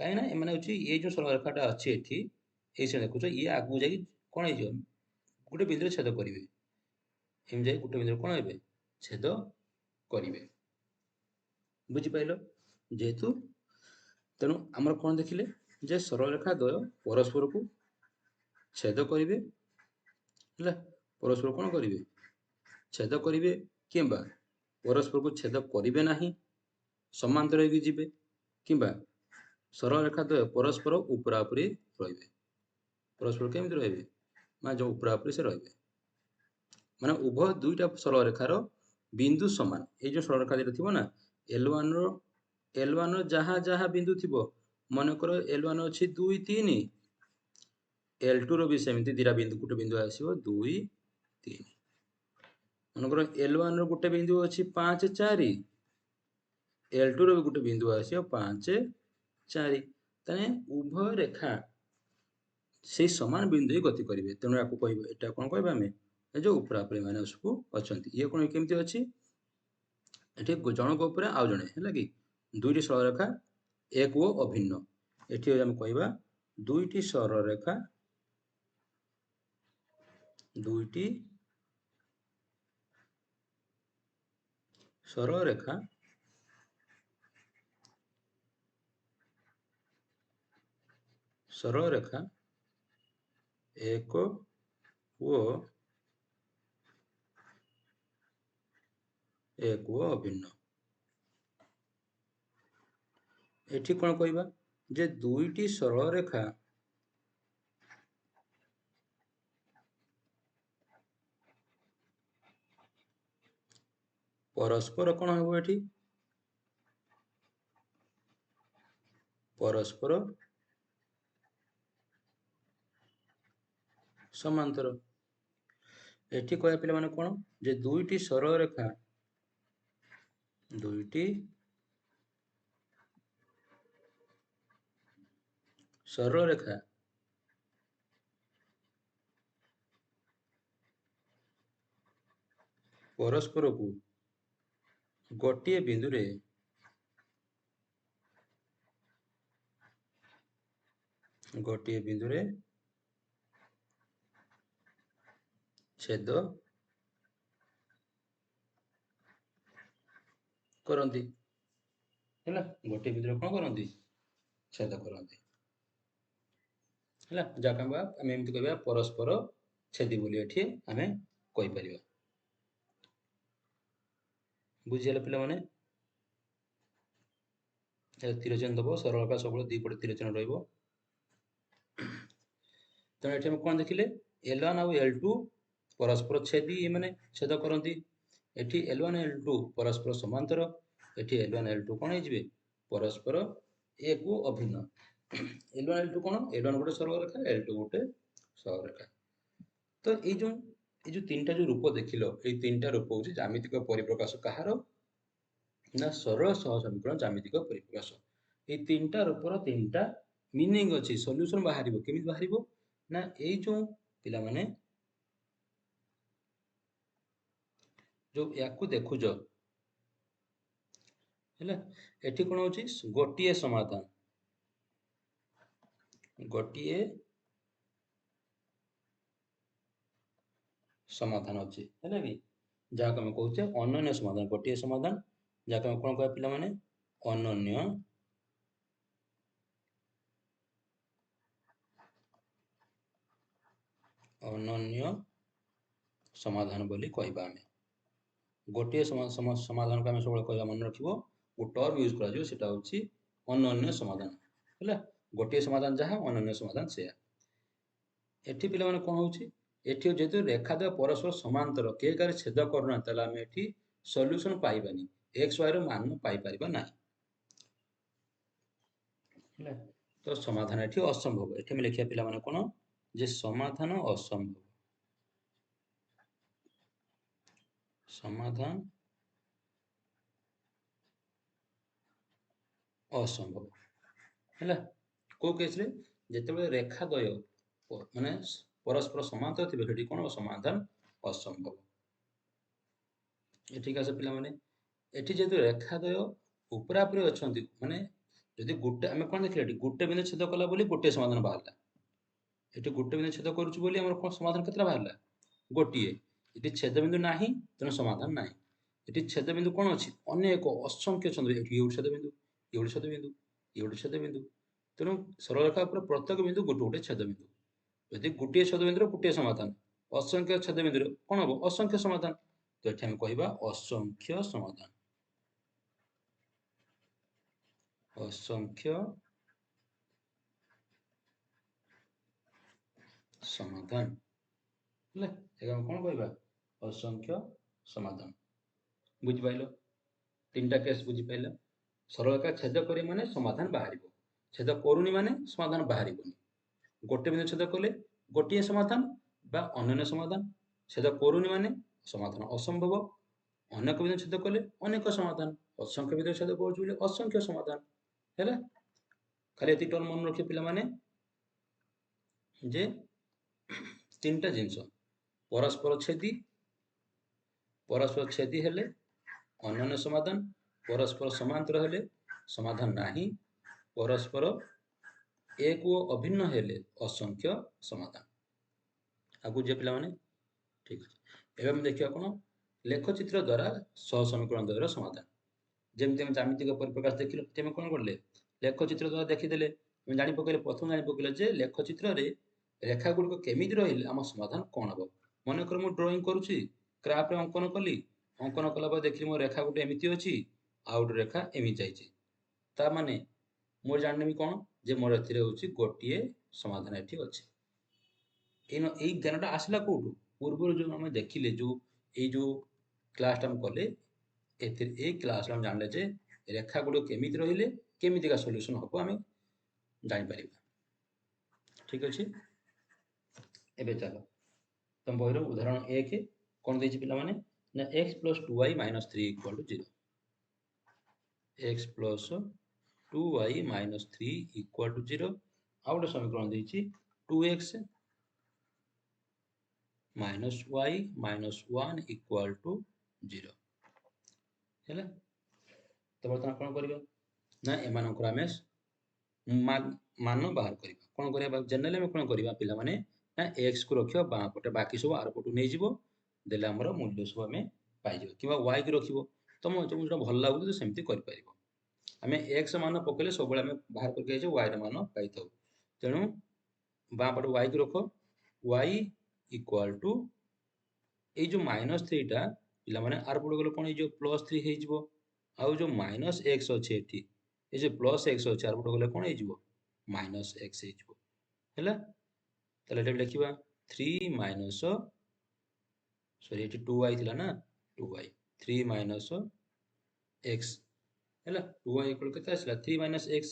काहे ना ए माने होची ये जो सरल रेखाटा अछि एठी ए से देखुछ ये आगु जाई कोन हे जो गुटे बिंदु छेद करिवे एम जाई गुटे बिंदु कोन हेबे छेद करिवे बुझी पाइलो जेतु तेणु आमर कोन देखिले जे सरल रेखा द्वय परस्पर को छेद करिवे हैला परस्पर कोन करिवे छेद करिवे किंबा परस्पर को छेद करिवे नाही समांतर होगी जीवे किंबा सरल रेखा द्वय परस्पर उपरा उपरी रहिबे परस्पर केमिति रहिबे माने जो उपरा उपरी से रहिबे माने उभय दुईटा सरल रेखार बिंदु समान ए जो सरल रेखा थिबो ना L1 रो जहा जहा बिंदु थिबो मन करो L1 अछि 2 3 L2 रो भी सेमिति दिरा बिंदु गुटे बिंदु आसीबो 2 3 मन करो L1 रो गुटे बिंदु अछि 5 4 L2 रो भी गुटे बिंदु आसीबो 5 4 तने उभय रेखा से समान बिंदु ही गति करिवे तेणु याकू कहबे एटा कोन कहबे हमें ए जो उपरा उपरे माने उसको अछंती ये कोन केमिति अछि एठी जनक उपरे आ जणे हैला कि दुईटी सरल रेखा एक ओ अभिन्न एठी हम कहबा दुईटी सरल रेखा दुईटी सरल रेखा एक वो अभिन्न एठी कोन कहबा जे दुईटी सरल रेखा परस्पर कोन होबो एठी परस्पर समांतर एठी कहया पिला माने कोन जे दुईटी सरल रेखा दुईटी सरल रेखा परस्पर को गोटे बिंदु रे छेद करंती हैला गोटे बिंदु रे कोन करंती छेद करंती हैला जाकबा हम एमति कहबा परस्पर छेदी बोली एठी हमें कहि परिबा बुझियला पिला माने तीर चिन्ह दबो सरल रेखा सब दी पटे तीर चिन्ह रहइबो तो एठी हम कोन देखिले L1 और L2 परस्पर छेदी माने छेद करंती एठी L1 L2 परस्पर समांतर एठी L1 L2 कोन हे जिवे परस्पर एक को अभिन्न L1 L2 कोन L1 गोटे सरल रेखा L2 गोटे सरल रेखा तो ए जो तीनटा जो रूप देखिलो ए तीनटा रूप होची ज्यामितिक परिप्रकाश कहारो ना सरल सहसमीकरण ज्यामितिक परिप्रकाश ए तीनटा रूपर तीनटा मीनिंग अछि सॉल्यूशन बाहरिबो केमिति बाहरिबो ना ए जो पिला माने जो याकू देखु जो हैला एठी कोन होची गोटिए समाधान अछि हैला कि जाका हम कहउचे अनन्य समाधान गोटिए समाधान जाका हम कोन कहबा पिला माने अनन्य समाधान बोली कहबा हमें गोटे समाधान को हम सब कहबा मन रखिबो वो टर्म यूज करा जो सेटा होची अनन्य समाधान हैला गोटे समाधान जहा अनन्य समाधान सेया एठी पिला माने कोन होची एठी जेतु रेखा द परस्पर समांतर के कार छेद करना तला हम एठी सॉल्यूशन पाइबानी एक्स वाई मान पाई परिबा नाही ହେଲା। तो समाधान एठी असंभव एठी हम लिखिया पिला माने कोन जे समाधान असंभव समाधान असंभव हैला। को केस रे जेतेबेले रेखा द्वय माने परस्पर समांतर थिबे हेठी कोन समाधान असंभव। एठी कासे पिला माने एठी जेतु रेखा द्वय उपरापरि अछंती माने यदि गुटे आमे कोन देखले एठी गुटे बिंदु छेद कला बोली गुटे समाधान बाहरला एठी गुटे बिंदु छेद करूछु बोली हमर कोन समाधान केतला बाहरला गोटिए एठी छेद बिंदु नाही तेनो समाधान नाही एठी छेद बिंदु कोन अछि अनेक असंख्य छंद एठी एउ छेद बिंदु एउ छेद बिंदु एउ छेद बिंदु तेनो सरल रेखा पर प्रत्येक बिंदु गुटे गुटे छेद बिंदु यदि गुटे छेद बिंदु गुटे समाधान असंख्य छेद बिंदु कोन हो असंख्य समाधान तो एठी हम कहिबा असंख्य समाधान असंख्य समाधान ले एगम कोन कहिबा असंख्य समाधान बुझि पाइलो तीनटा केस बुझि पाइलो सरल रेखा छेद करी माने समाधान बाहरिबो छेद करूनी माने समाधान बाहरिबोनी गोटे बिंदु छेद कले गोटिए समाधान बा अन्य समाधान छेद करूनी माने समाधान असंभव अनेक बिंदु छेद कले अनेक समाधान असंख्य बिंदु छेद करूछु बोले असंख्य समाधान हैला। खाली एति टर्म मन रखि पिला माने जे तीनटा जिंस परस्पर छेदी हेले अन्य समाधान परस्पर समांतर हेले समाधान नाही परस्पर एक वो अभिन्न हेले असंख्य समाधान आगु जे पिला माने ठीक अछि एवं देखिया कोन लेखचित्र द्वारा सहसमीकरण द्वयर समाधान जेमति हम ज्यामितिक परिप्रकाश देखिलो तेमे कोन करले लेखचित्र द्वारा देखिदेले हम जानि पकेले प्रथम जानि पकेले जे लेखचित्र रे रेखा गुडी केमिति रहिले हम समाधान कोन हबो मन कर मु ड्राइंग करूची क्राफ्ट रे अंकन कली अंकन कला पर देखि मो रेखा गुडी एमिति अछि आउट रेखा एमि जाइछि ता माने मोर जाननेमी कोन जे मोर एथिरे होची गोटिए समाधान एठी अछि एनो एई ज्ञानटा आसला कोठु पूर्व जो हम देखिले जो ए जो क्लास हम कले एथिर ए क्लास हम जानले जे रेखा गुडी केमिति रहिले केमिति का सॉल्यूशन हबो हमें जानि परिबा ठीक अछि। एबे चलो तम बहिरो उदाहरण 1 कोन देछि पिला माने ना x + 2y - 3 = 0 x + 2y - 3 = 0 out समीकरण देछि 2x - y - 1 = 0 हैला। तो बर्तमान कोन करियो ना एमानकर आमे मान बाहर करिबा कोन करिबा जनरली में कोन करिबा पिला माने ना x को रखियो बा पटे बाकी सब आर पटु नै जिवो देले हमर मूल्य सब हमें पाइ जिवो किबा y को रखिबो तम जोटा भल लागु तो सेमति करि परिबो हमें x मान पकेले सब बेले हमें बाहर करके जे y र मान पाइ थाउ तेनु बा पटे y को रखो y = ए जो -3 टा पिला माने आर पटु गले कोन ए जो +3 हे जिवो आ जो -x अछि एठी ए जे +x अछि आर पटु गले कोन हे जिवो -x हे जिवो हैला। तले एटा लिखिबा 3 माइनस सॉरी एटी 2y थिला ना 2y 3 माइनस x हैला 2y इक्वल केते आसला 3 minus x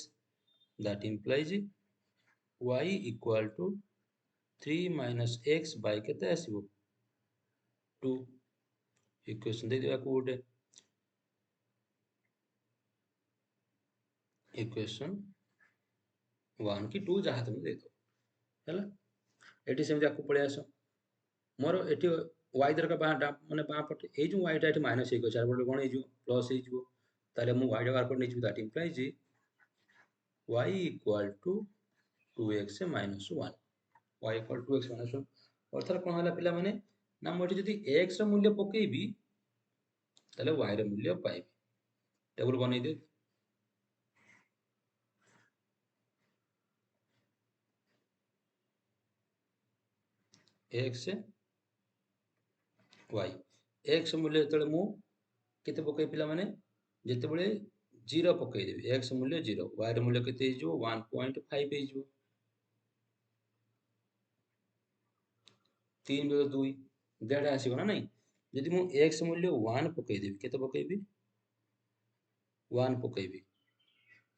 that implies y equal to 3 minus x by केते आसीबो 2 इक्वेशन दे दिया को गोटे इक्वेशन 1 की 2 जहा तुम दे दो हैला। एटी सेम जाको पळे आसो मोर एटी y दरका बाटा माने बा पटे ए जो y टा एटी माइनस 1 चार पटे कोन हे जो प्लस हे जो ताले मु y टा बार पटे नै जो that implies y equal to 2x - 1 y equal to 2x - 1 अर्थात कोन हला पिला माने ना मोटी जदी x र मूल्य पकेबी ताले y र मूल्य पाइबी टेबल बनै दे x y x मूल्य तळे मु केते पके पिला माने जेते बळे 0 पके देबी x मूल्य 0 y र मूल्य केते हे जो 1.5 हे जो 3 + 2 देडा आसी गना नै यदि मु x मूल्य 1 पके देबी केते पकेबी 1 पकेबी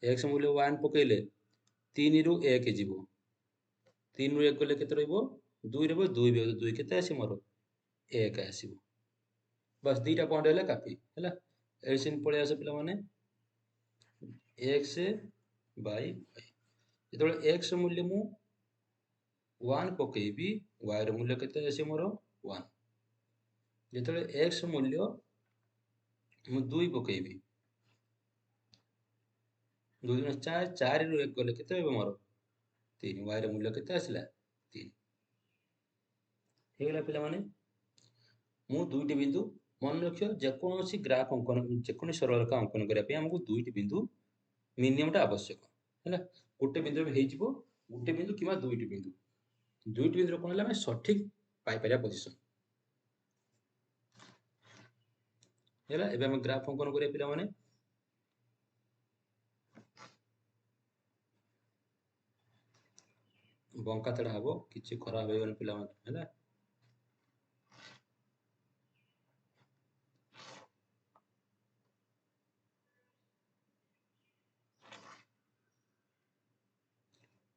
x मूल्य 1 पकेले 3 रु 1 जीवो 3 रु 1 गले केते रहइबो 2 रहइबो 2 बे 2 केते आसी मोर 1 आसीबो बस दीटा पॉइंट हेले काफी हैला एसिन पळे आसे पिला माने x बाय y जेतबे x मूल्य मु 1 पकेबी y ର मूल्य केते आसी मोर 1 जेतबे x मूल्य मु 2 पकेबी 2 गुणा 4 4 रु 1 गले केते हेबो मोर 3 y ର मूल्य केते आसिला 3 हेगला पिला माने मु दुईटी बिंदु मन रखियो जेकोसी ग्राफ अंकन जेकोसी सरल रेखा अंकन करिया पे हमकु दुईटी बिंदु मिनिमम टा आवश्यक हैला गोटे बिंदु हे हिजिबो गोटे बिंदु किबा दुईटी बिंदु कोन हला मैं सठिक पाई परिया पोजीशन हैला एबे हम ग्राफ अंकन करिया पिला माने बंका तडा हबो किछि खराब हेबन पिला माने हैला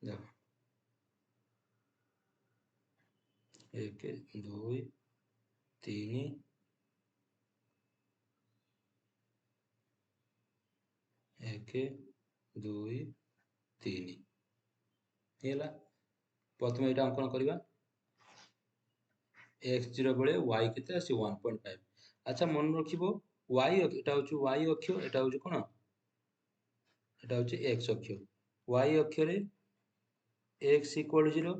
देखो 1 2 3 1 2 3 हेला प्रथम एटा अंकन करिवा x0 बेले y केते आसी 1.5 अच्छा मन रखिबो y एटा होछु y अक्ष एटा होछु कोन एटा होछु x अक्ष y अक्ष रे x = 0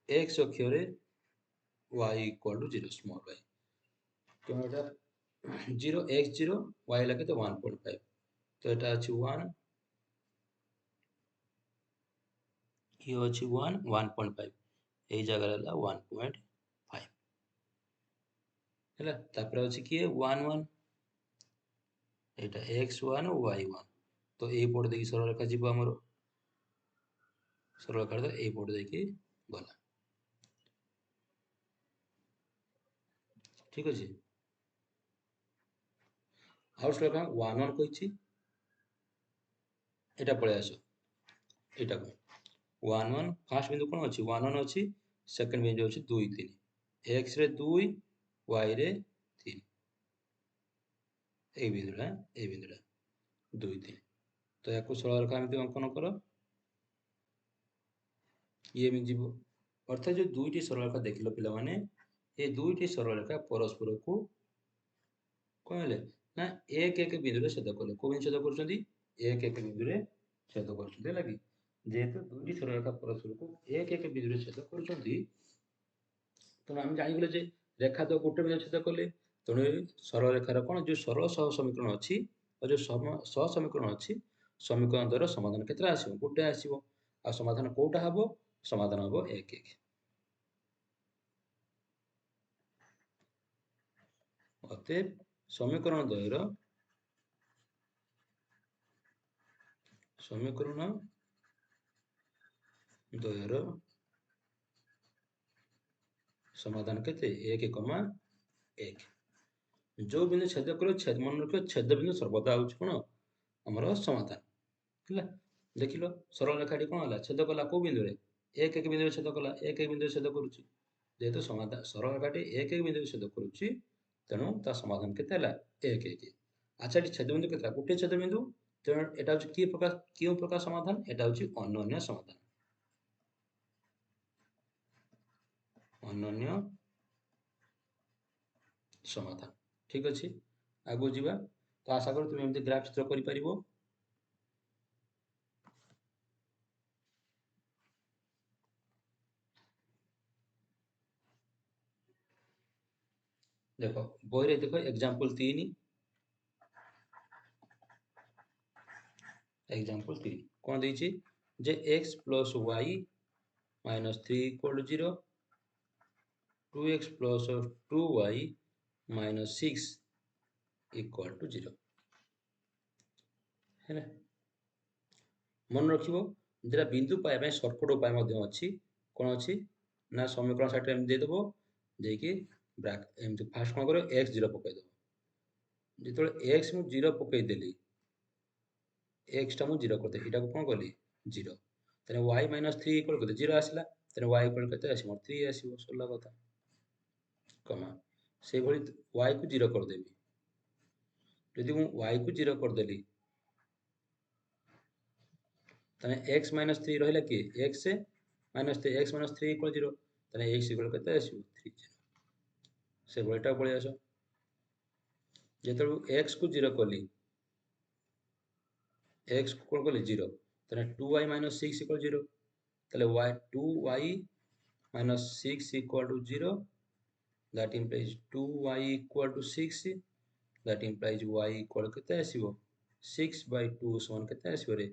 x अक्ष रे y = 0 स्मॉल y तो एटा 0 x0 y ला केते 1.5 तो एटा अछि 1 ये अछि 1 1.5 ए जगह रहला 1.5 हैला तापर अछि कि 1 1 एटा x1 y1 तो ए पट देखि सरल रेखा जीव हमर सरल रेखा ए पट देखि गला ठीक अछि आउट सरल रेखा 1 1 कहिछि एटा पळे आसो एटा को 1 1 फर्स्ट बिंदु कोन अछि 1 1 अछि सेकंड बिंदु अछि 2 3 x रे 2 y रे 3 ए बिंदुरा 2 3 तो याको सरल रेखा एमति अंकन करो ये में जीवो अर्थात जो दुईटी सरल रेखा देखिलो पिला माने ए दुईटी सरल रेखा परस्पर को कहले ना एक एक बिंदु रे छेद करले को बिंदु छेद करछंती एक एक बिंदु रे छेद करछंती लागि जेहेतु दुईटी सरल रेखा परस्पर को एक एक बिंदु रे छेद करछंती तो हम जानि गेले जे रेखा तो गोटे बिंदु छेद करले तणे सरल रेखार कोन जो सरल सह समीकरण अछि और जो सह समीकरण अछि समीकरण द्वारा समाधान केतरा आसीबो गोटे आसीबो आ समाधान कोटा हबो समाधान हबो 1 1 अतएव समीकरण द्वयर समाधान केते 1 1 जो बिंदु छेद करो छेद मन रखियो छेद बिंदु सर्वदा होछ कोन हमर समाधान हला देखिलो सरल रेखाटी कोन हला छेद कला को बिंदु रे एक एक बिंदु छेद कला एक एक बिंदु छेद करूची जेहेतु समाधान सरल रेखाटी एक एक बिंदु छेद करूची तेणु ता समाधान केते हला 1 1 अच्छा एटी छेद बिंदु केतरा गुटे छेद बिंदु तेणु एटा होची की प्रकार क्यों प्रकार समाधान एटा होची अनन्य समाधान अनन्य समाधान ठीक अछि आगो जीवा तो आशा करू तुम एमती ग्राफ चित्र करि परिबो देखो बोई रे देखो एग्जांपल 3 कोन दैछि जे x + y - 3 = 0 2x + 2y - 6 = 0 है मन रखिबो जेटा बिंदु पाए सर्टकट उपाय मध्य अछि कोन अछि ना समीकरण साइड एम दे देबो जे कि ब्रैकेट एम फास्ट कोन करो x0 पकाइ दो जो एक्स मु 0 पकईदेली एक्स टा मु 0 करदे एटा को कौन कली 0 तेने y माइनस 3 इक्वल करदे 0 आसला तेने y इक्वल केते आसीबो 3 आसीबो सरला कथा कमा से भली y को 0 करदेबी यदि मु y को 0 करदेली तने x माइनस 3 रहिला कि x minus 3 x minus 3 equal 0 तने x इक्वल केते आसीबो 3 0 से भलीटा पळे आसो जेतळु x को 0 कली x को कोन कली 0 तने 2y माइनस 6 इक्वल 0 तले y 2y minus 6 equal to 0 that implies 2y equal to 6 that implies y equal केते आसीबो 6 by 2 समान केते आसीबो रे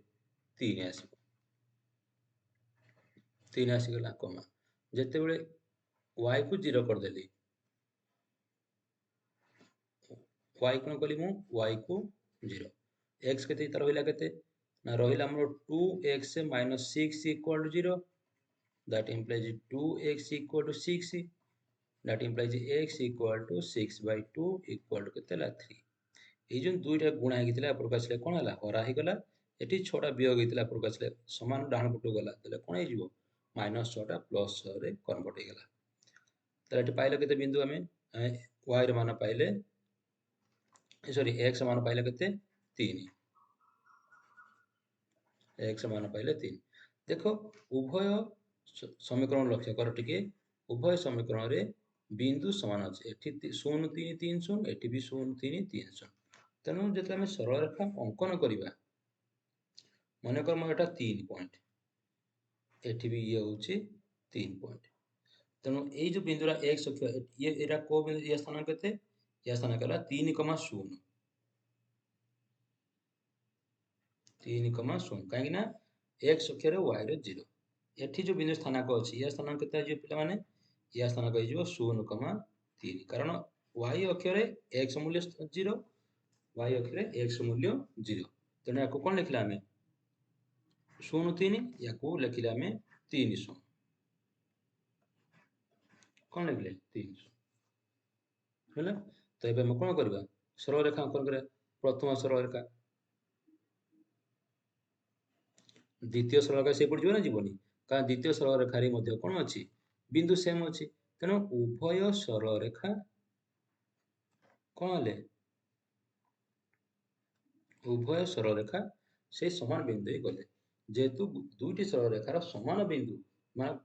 3 आसीबो 3 आसी गला कमा जेते बेले y को 0 कर देली y कोन कली मु y को 0 x केते त रहिला केते ना रहिला हमरो 2x minus 6 equal to 0 that implies 2x equal to 6 that implies x equal to 6 by 2 equal to केते ला 3 ए जो दुईटा गुणा हेगितला अपर कासले कोन हला हरा हे गला एठी 6 टा वियोग हेतिला अपर कासले समान डाहण पटो गला तले कोन हे जिवो -6 टा +6 रे कन्वर्ट हे गला तले एठी पाइले केते बिंदु हमें y रे मान पाइले सॉरी x मान पाइले केते 3 x मान पाइले 3 देखो उभय समीकरण लक्ष्य कर टिके उभय समीकरण रे बिंदु समान अछि एठी 0 3 3 0 एठी भी 0 3 3 0 तेणु जब आम सरल रेखा अंकन करवा मन कर मोर एटा 3 पॉइंट एठी भी ये होची 3 पॉइंट तेणु ए जो बिंदुरा x अक्ष ये एरा को बिंदु ये स्थान केते या स्थान कला 3 0 3 0 काहे ना x अक्ष रे y रे 0 एठी जो बिंदु स्थानक अछि या स्थान केते जे पिला माने या स्थानक हे जिवो 0 3 कारण y अक्ष रे x मूल्य 0 y अक्ष रे x मूल्य 0 तेणु याको कोन लिखला हमें 0 3 याको लिखिला हमें 3 0 कोन लिखले 3 0 हैला तो एबे हम कोन करबा सरल रेखा अंकन करे प्रथम सरल रेखा द्वितीय सरल रेखा से पड़ जिवो ना जीवनी का द्वितीय सरल रेखा रे मध्ये कोन अछि बिंदु सेम अछि तेणु उभय सरल रेखा कोन ले उभय सरल रेखा से समान बिंदु गले जेतु दुईटी सरल रेखार समान बिंदु मान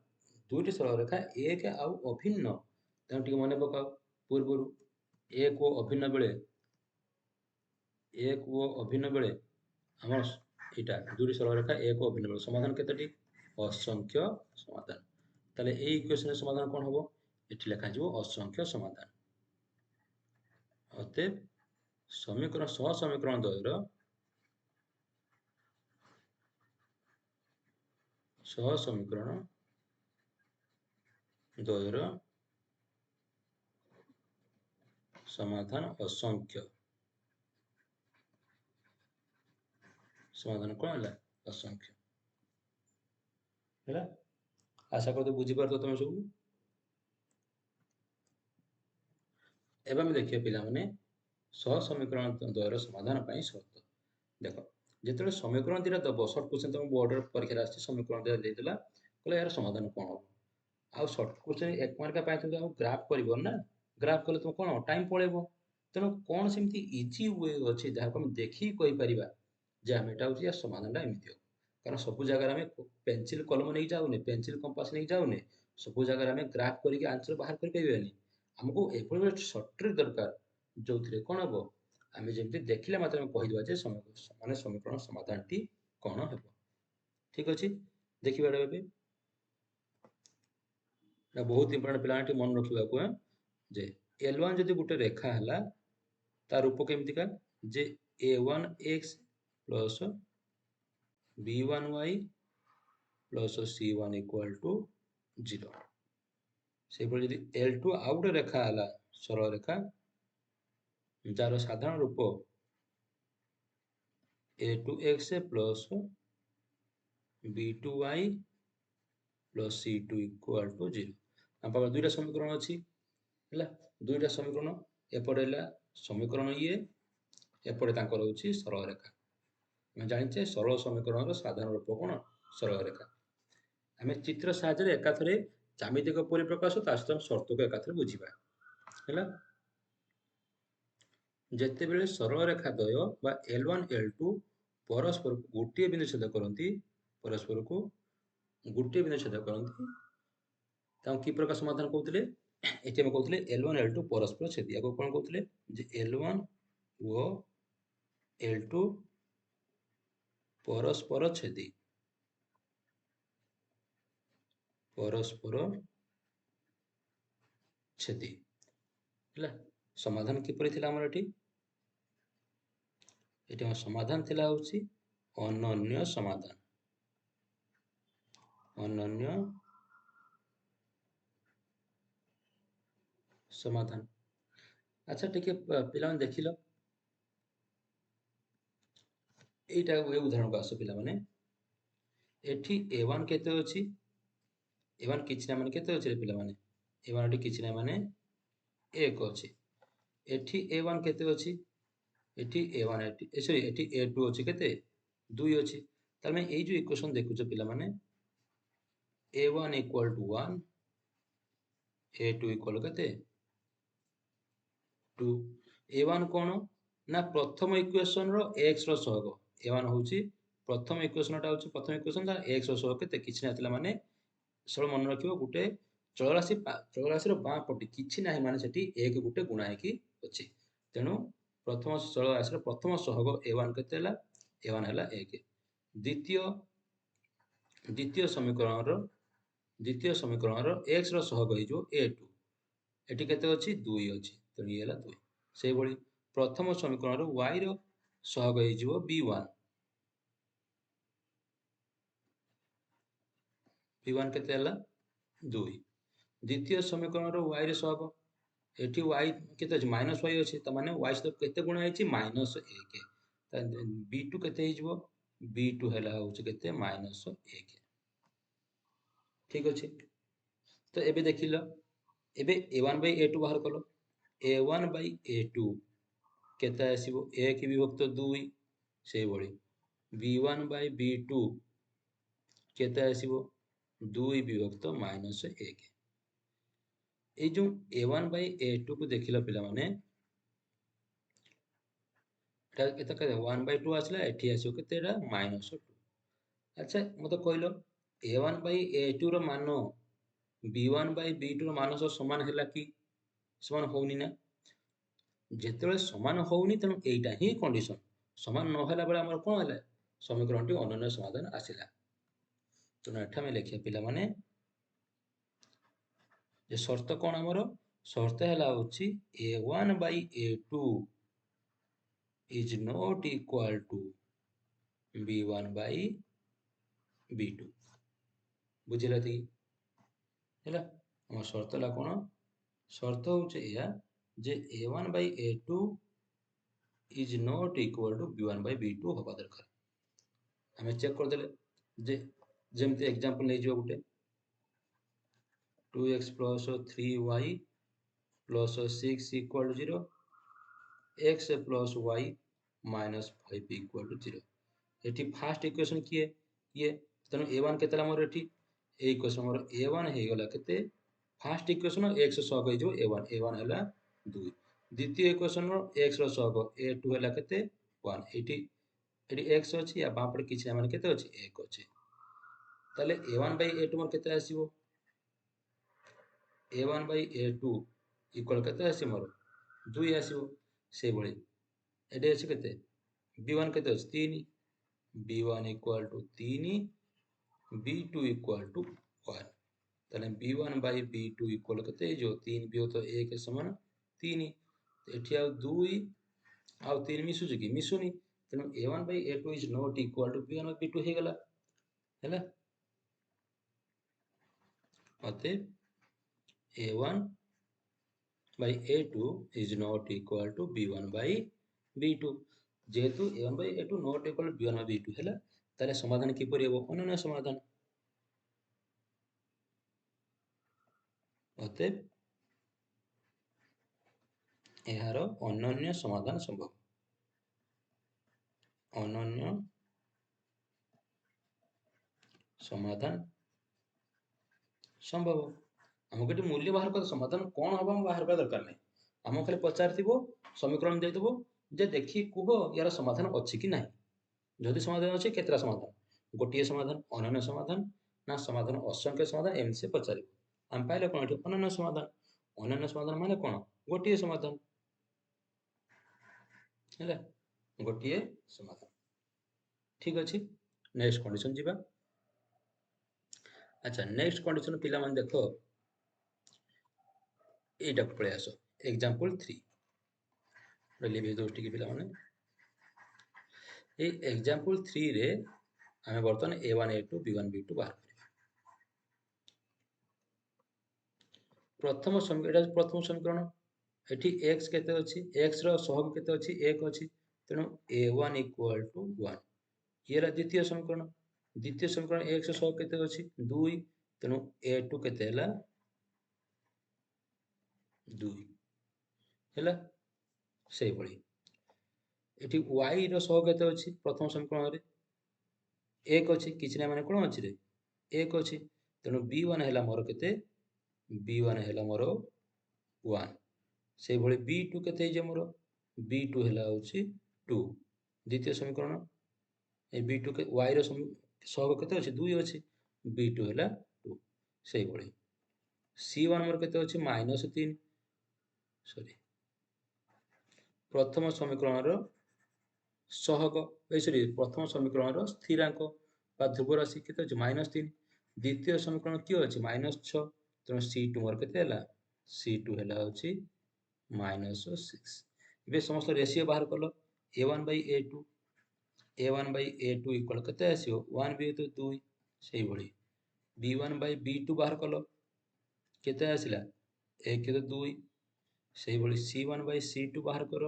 दुईटी सरल रेखा एक आउ अभिन्न तेणु टिके मने पकाओ पूर्वरु एक ओ अभिन्न बेले हमर एटा दुईटी सरल रेखा एक ओ अभिन्न बेले समाधान केतेटी असंख्य समाधान ताले ए इक्वेशन समाधान कोन हबो एठी लेखा जिवो असंख्य समाधान अतएव समीकरण सह समीकरण द्वयर सह समीकरण द्वयर समाधान असंख्य समाधान कोन हला असंख्य हैला आशा करते बुझी पारतो तमे सब एबे हम देखिए पिला माने सह समीकरण द्वयर समाधान पई शर्त देखो जेतले समीकरण दिरा दबो शॉर्ट क्वेश्चन तम बोर्ड परीक्षा आछि समीकरण दिरा देला कहले यार समाधान कोन हो आ शॉर्ट क्वेश्चन एक मार्क पाइ तुम ग्राफ करिवो ना ग्राफ कले तुम कोन टाइम पळेबो तेणु कोन सेमती इजी वे अछि जहा हम देखि कहि परिबा जे हम एटा होछि या समाधानटा एमिति हो कारण सब जगह हमें पेंसिल कलम नहीं जाउने पेंसिल कंपास नहीं जाउने सब जगह हमें ग्राफ करके आंसर बाहर कर परिबानी हमको एपल शॉर्ट ट्रिक दरकार जोथिरे कोन हबो आमे जेमति देखिले मात्र हम कहि दिबा जे माने समीकरण समाधानटी कोन हेबो ठीक अछि देखिबा एबे ना बहुत इंपोर्टेंट पिलाटी मन रखिबा को जे L1 जदि गुटे रेखा हला तार रूप केमिति का जे a1x plus b1y plus c1 equal to 0 से पर यदि L2 आउ गुटे रेखा हला सरल रेखा जार साधारण रूप a2x plus b2y plus c2 equal to 0 हम पाबा दुईटा समीकरण अछि हला दुईटा समीकरण एपटे हला समीकरण ये एपटे तांकर होची सरल रेखा। मैं जानिचे सरल समीकरण साधारण रूप कोन सरल रेखा। आमे चित्र साहाय्य एकाथरे ज्यामितिक परिप्रकाश ता सहित शर्त को एकाथरे बुझिबा हैला। जेते बेले सरल रेखा द्वय बा L1 L2 परस्पर को गोटे बिंदु छेद करंती, परस्पर को गोटे बिंदु छेद करंती, ताऊ की प्रकार समाधान कहउतले एठी हम कहउतले L1 L2 परस्पर छेदी। आको कोन कहउतले जे L1 ओ L2 परस्पर छेदी, परस्पर छेदी हैला। समाधान किपरि थिला हमर एठी, एठी हम समाधान थिला होची अनन्य समाधान, अनन्य समाधान। अच्छा टिके पिला मन देखिलो एटा ए उदाहरण को आसो पिला माने। एठी A1 केते अछि, A1 किछ ना माने केते अछि रे पिला माने, A1 एठी किछ ना माने 1 अछि। एठी A1 केते अछि, एठी A1 एठी सॉरी एठी A2 अछि केते 2 अछि। तार माने एई जो इक्वेशन देखुछो पिला माने A1 = 1, A2 = केते 2। A1 कोन ना प्रथम इक्वेशन रो x रो सहग। A1 होची प्रथम इक्वेशन टा होची प्रथम इक्वेशन ता x रो सहग केते किछ नाथिला माने सब मन रखिबो गुटे चलराशि रो बाँ पटी किछ नाही माने सेठी 1 गुटे गुणा हेकी अछि। तेनु प्रथम चलराशि रो प्रथम सहग A1 केते हला, A1 हला 1। द्वितीय समीकरण रो x रो सहग होई जो A2 एठी केते अछि 2 अछि, तेनु ये हला 2। सेही भली प्रथम समीकरण रो y रो सहग होई जो B1, B1 केते हला 2। द्वितीय समीकरण रो y रो सहग एठी y केते अछि -y अछि, त माने y सहित केते गुणा हेछि -1। त B2 केते हेजिवो, B2 हला होछि केते -1। ठीक अछि। तो एबे देखिलो एबे A1/A2 बाहर कलो। A1/A2 केते आसीबो 1 विभक्त 2, सेही भली B1/B2 केते आसीबो 2 विभक्त -1। ए जो A1/A2 को देखिला पिला माने एटा केते करे 1/2 आसला, एठी आसीबो केते एटा -2। अच्छा मते कहलो A1/A2 रो मान B1/B2 रो मान समान हैला कि समान होउनी ना। जेतेबेले समान होउनी तेनु एइटा ही कंडीशन। समान न होला बेले हमर कोन हैला समीकरणटी अनन्य समाधान आसिला। तेनु एठा में लेखिया पिला माने जे शर्त कोन हमर शर्त हैला होची A1/A2 is not equal to B1/B2। बुझिला ती हैला हम शर्त ला कोन शर्त होचे या जे A1/A2 is not equal to B1/B2 होबा दरकार। हमें चेक कर देले जे जेमते एग्जांपल नै जो गुटे 2x + 3y + 6 = 0, x + y - 5 = 0। एठी फर्स्ट इक्वेशन किए ये तनो A1 केतला मोर एठी ए इक्वेशन मोर A1 हे गला केते फर्स्ट इक्वेशन x सहग हे जो A1 हला 2। द्वितीय इक्वेशन रो x रो सहग A2 हला केते 1। एठी x अछि या बापरे किछ माने केते अछि 1 अछि। ताले A1/A2 मोर केते आसीबो A1/A2 इक्वल केते आसी मोर 2 आसीबो। से बळी एडे अछि केते B1 केते अछि 3, B1 = 3, B2 = 1। ताले B1/B2 इक्वल केते जो 3 बियो तो 1 समान 3। एठी आ 2 आ 3 मिसु कि मिसुनी, तेनु A1/A2 is not equal to B1/B2 हे गला हैला। अते A1/A2 is not equal to B1/B2। जेहेतु A1/A2 not equal to B1/B2 हैला ताले समाधान किपरि हेबो अनन्य समाधान। अते एहारो अनन्य समाधान संभव। ଅନନ୍ୟ ସମାଧାନ ସମ୍ଭବ। ଆମକୁ ଏଠି ମୂଲ୍ୟ ବାହାର କରିବା ସମାଧାନ କ'ଣ ହବ ଆମ ବାହାର କରିବା ଦରକାର ନାହିଁ। ଆମକୁ ଖାଲି ପଚାରିଥିବ ସମୀକରଣ ଦେଇଥିବ ଯେ ଦେଖି କୁହ ୟାର ସମାଧାନ ଅଛି କି ନାହିଁ। ଯଦି ସମାଧାନ ଅଛି କେତେଟା ସମାଧାନ, ଗୋଟିଏ ସମାଧାନ, ଅନନ୍ୟ ସମାଧାନ ନା ସମାଧାନ ଅସଂଖ୍ୟ ସମାଧାନ, ଏମିତି ସେ ପଚାରିବ। ଆମେ ପାଇଲେ କ'ଣ ଏଠି ଅନନ୍ୟ ସମାଧାନ। ଅନନ୍ୟ ସମାଧାନ ମାନେ କ'ଣ? ଗୋଟିଏ ସମାଧାନ ହେଲା, ଗୋଟିଏ ସମାଧାନ। ଠିକ ଅଛି, ନେକ୍ସଟ କଣ୍ଡିଶନ ଯିବା। আচ্ছা নেক্সট কন্ডিশন পিলাମାନେ ଦେଖ এইটাକୁ ପଳେଇ ଆସ ଏକ୍ସାମ୍ପଲ 3 ଲିଭେଇ ଦଉଛି ଟିକେ ପିଲାମାନେ। এই ଏକ୍ସାମ୍ପଲ 3 ରେ ଆମେ ବର୍ତ୍ତମାନ a1 a2 b1 b2 ବାହାର କରିବା। ପ୍ରଥମ ସମୀକରଣ ଏଠି x କେତେ ଅଛି, x ର ସହଗ କେତେ ଅଛି, 1 ଅଛି, ତେଣୁ a1 equal to 1। ଇଏ ହେଲା ଦ୍ୱିତୀୟ ସମୀକରଣ। ଦ୍ୱିତୀୟ ସମୀକରଣ x ର ସହଗ କେତେ ଅଛି, 2, ତେଣୁ a2 କେତେ ହେଲା, 2 ହେଲା। ସେଇଭଳି ଏଠି y ର ସହଗ କେତେ ଅଛି, ପ୍ରଥମ ସମୀକରଣରେ 1 ଅଛି, କିଛି ନାହିଁ ମାନେ କ'ଣ ଅଛି ରେ 1 ଅଛି, ତେଣୁ b1 ହେଲା ମୋର କେତେ, b1 ହେଲା ମୋର 1। ସେଇଭଳି b2 କେତେ ହେଇଯିବ ମୋର, b2 ହେଲା ହେଉଛି 2। ଦ୍ୱିତୀୟ ସମୀକରଣ এই b2 y ର ସହଗ କେତେ ଅଛି, 2 ଅଛି, b2 ହେଲା 2। ସେଇଭଳି c1 ମୋର କେତେ ଅଛି, -3 ସରି ପ୍ରଥମ ସମୀକରଣର ସହଗ ପ୍ରଥମ ସମୀକରଣର ସ୍ଥିରାଙ୍କ ବା ଧ୍ରୁବ ରାଶି କେତେ ଅଛି, -3। ଦ୍ୱିତୀୟ ସମୀକରଣ କିଏ ଅଛି, -6, ତେଣୁ c2 ମୋର କେତେ ହେଲା, c2 ହେଲା ହେଉଛି -6। ଏବେ ସମସ୍ତ ରେସିଓ ବାହାର କଲ, a1/a2 ଇକ୍ୱାଲ କେତେ ଆସିବ, 1/2। ସେଇଭଳି b1/b2 ବାହାର କଲ, କେତେ ଆସିଲା, 1/2। ସେଇଭଳି c1/c2 ବାହାର କର,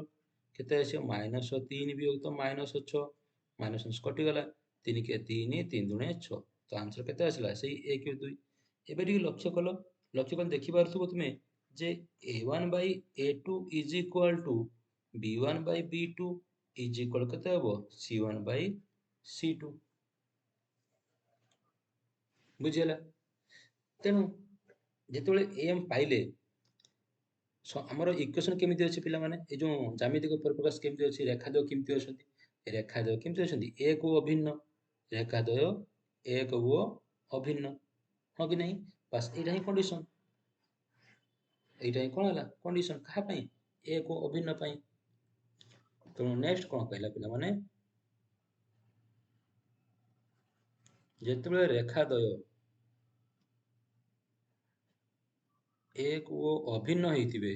କେତେ ଆସିବ, -3 ବିୟୋଗ -6, ମାଇନସ୍ କଟିଗଲା, 3 × 3 3 × 6, ତ ଆନ୍ସର କେତେ ଆସିଲା, ସେଇ 1/2। ଏବେ ଟିକେ ଲକ୍ଷ୍ୟ କଲ, ଲକ୍ଷ୍ୟ କଲେ ଦେଖିପାରୁଥିବ ତୁମେ ଯେ a1/a2 is equal to b1/b2 is equal କେତେ ହବ, c1/c2। ବୁଝିହେଲା। ତେଣୁ ଯେତେବେଳେ m ପାଇଲେ ଆମର ଇକ୍ୱେସନ କେମିତି ଅଛି ପିଲାମାନେ, ଏ ଯୋଉ ଜ୍ୟାମିତିକ ପରିପ୍ରକାଶ କେମିତି ଅଛି, ରେଖାଦ୍ୱୟ କେମିତି ଅଛନ୍ତି, ରେଖାଦ୍ୱୟ କେମିତି ଅଛନ୍ତି, ଏକ ଓ ଅଭିନ୍ନ, ରେଖାଦ୍ୱୟ ଏକ ଓ ଅଭିନ୍ନ, ହଁ କି ନାହିଁ। ବାସ୍ ଏଇଟା ହିଁ କଣ୍ଡିସନ, ଏଇଟା ହିଁ କ'ଣ ହେଲା କଣ୍ଡିସନ, କାହା ପାଇଁ, ଏକ ଓ ଅଭିନ୍ନ ପାଇଁ। ତେଣୁ ନେକ୍ସଟ କ'ଣ କହିଲା ପିଲାମାନେ, ଯେତେବେଳେ ରେଖାଦ୍ୱୟ ଏକ ଓ ଅଭିନ୍ନ ହେଇଥିବେ,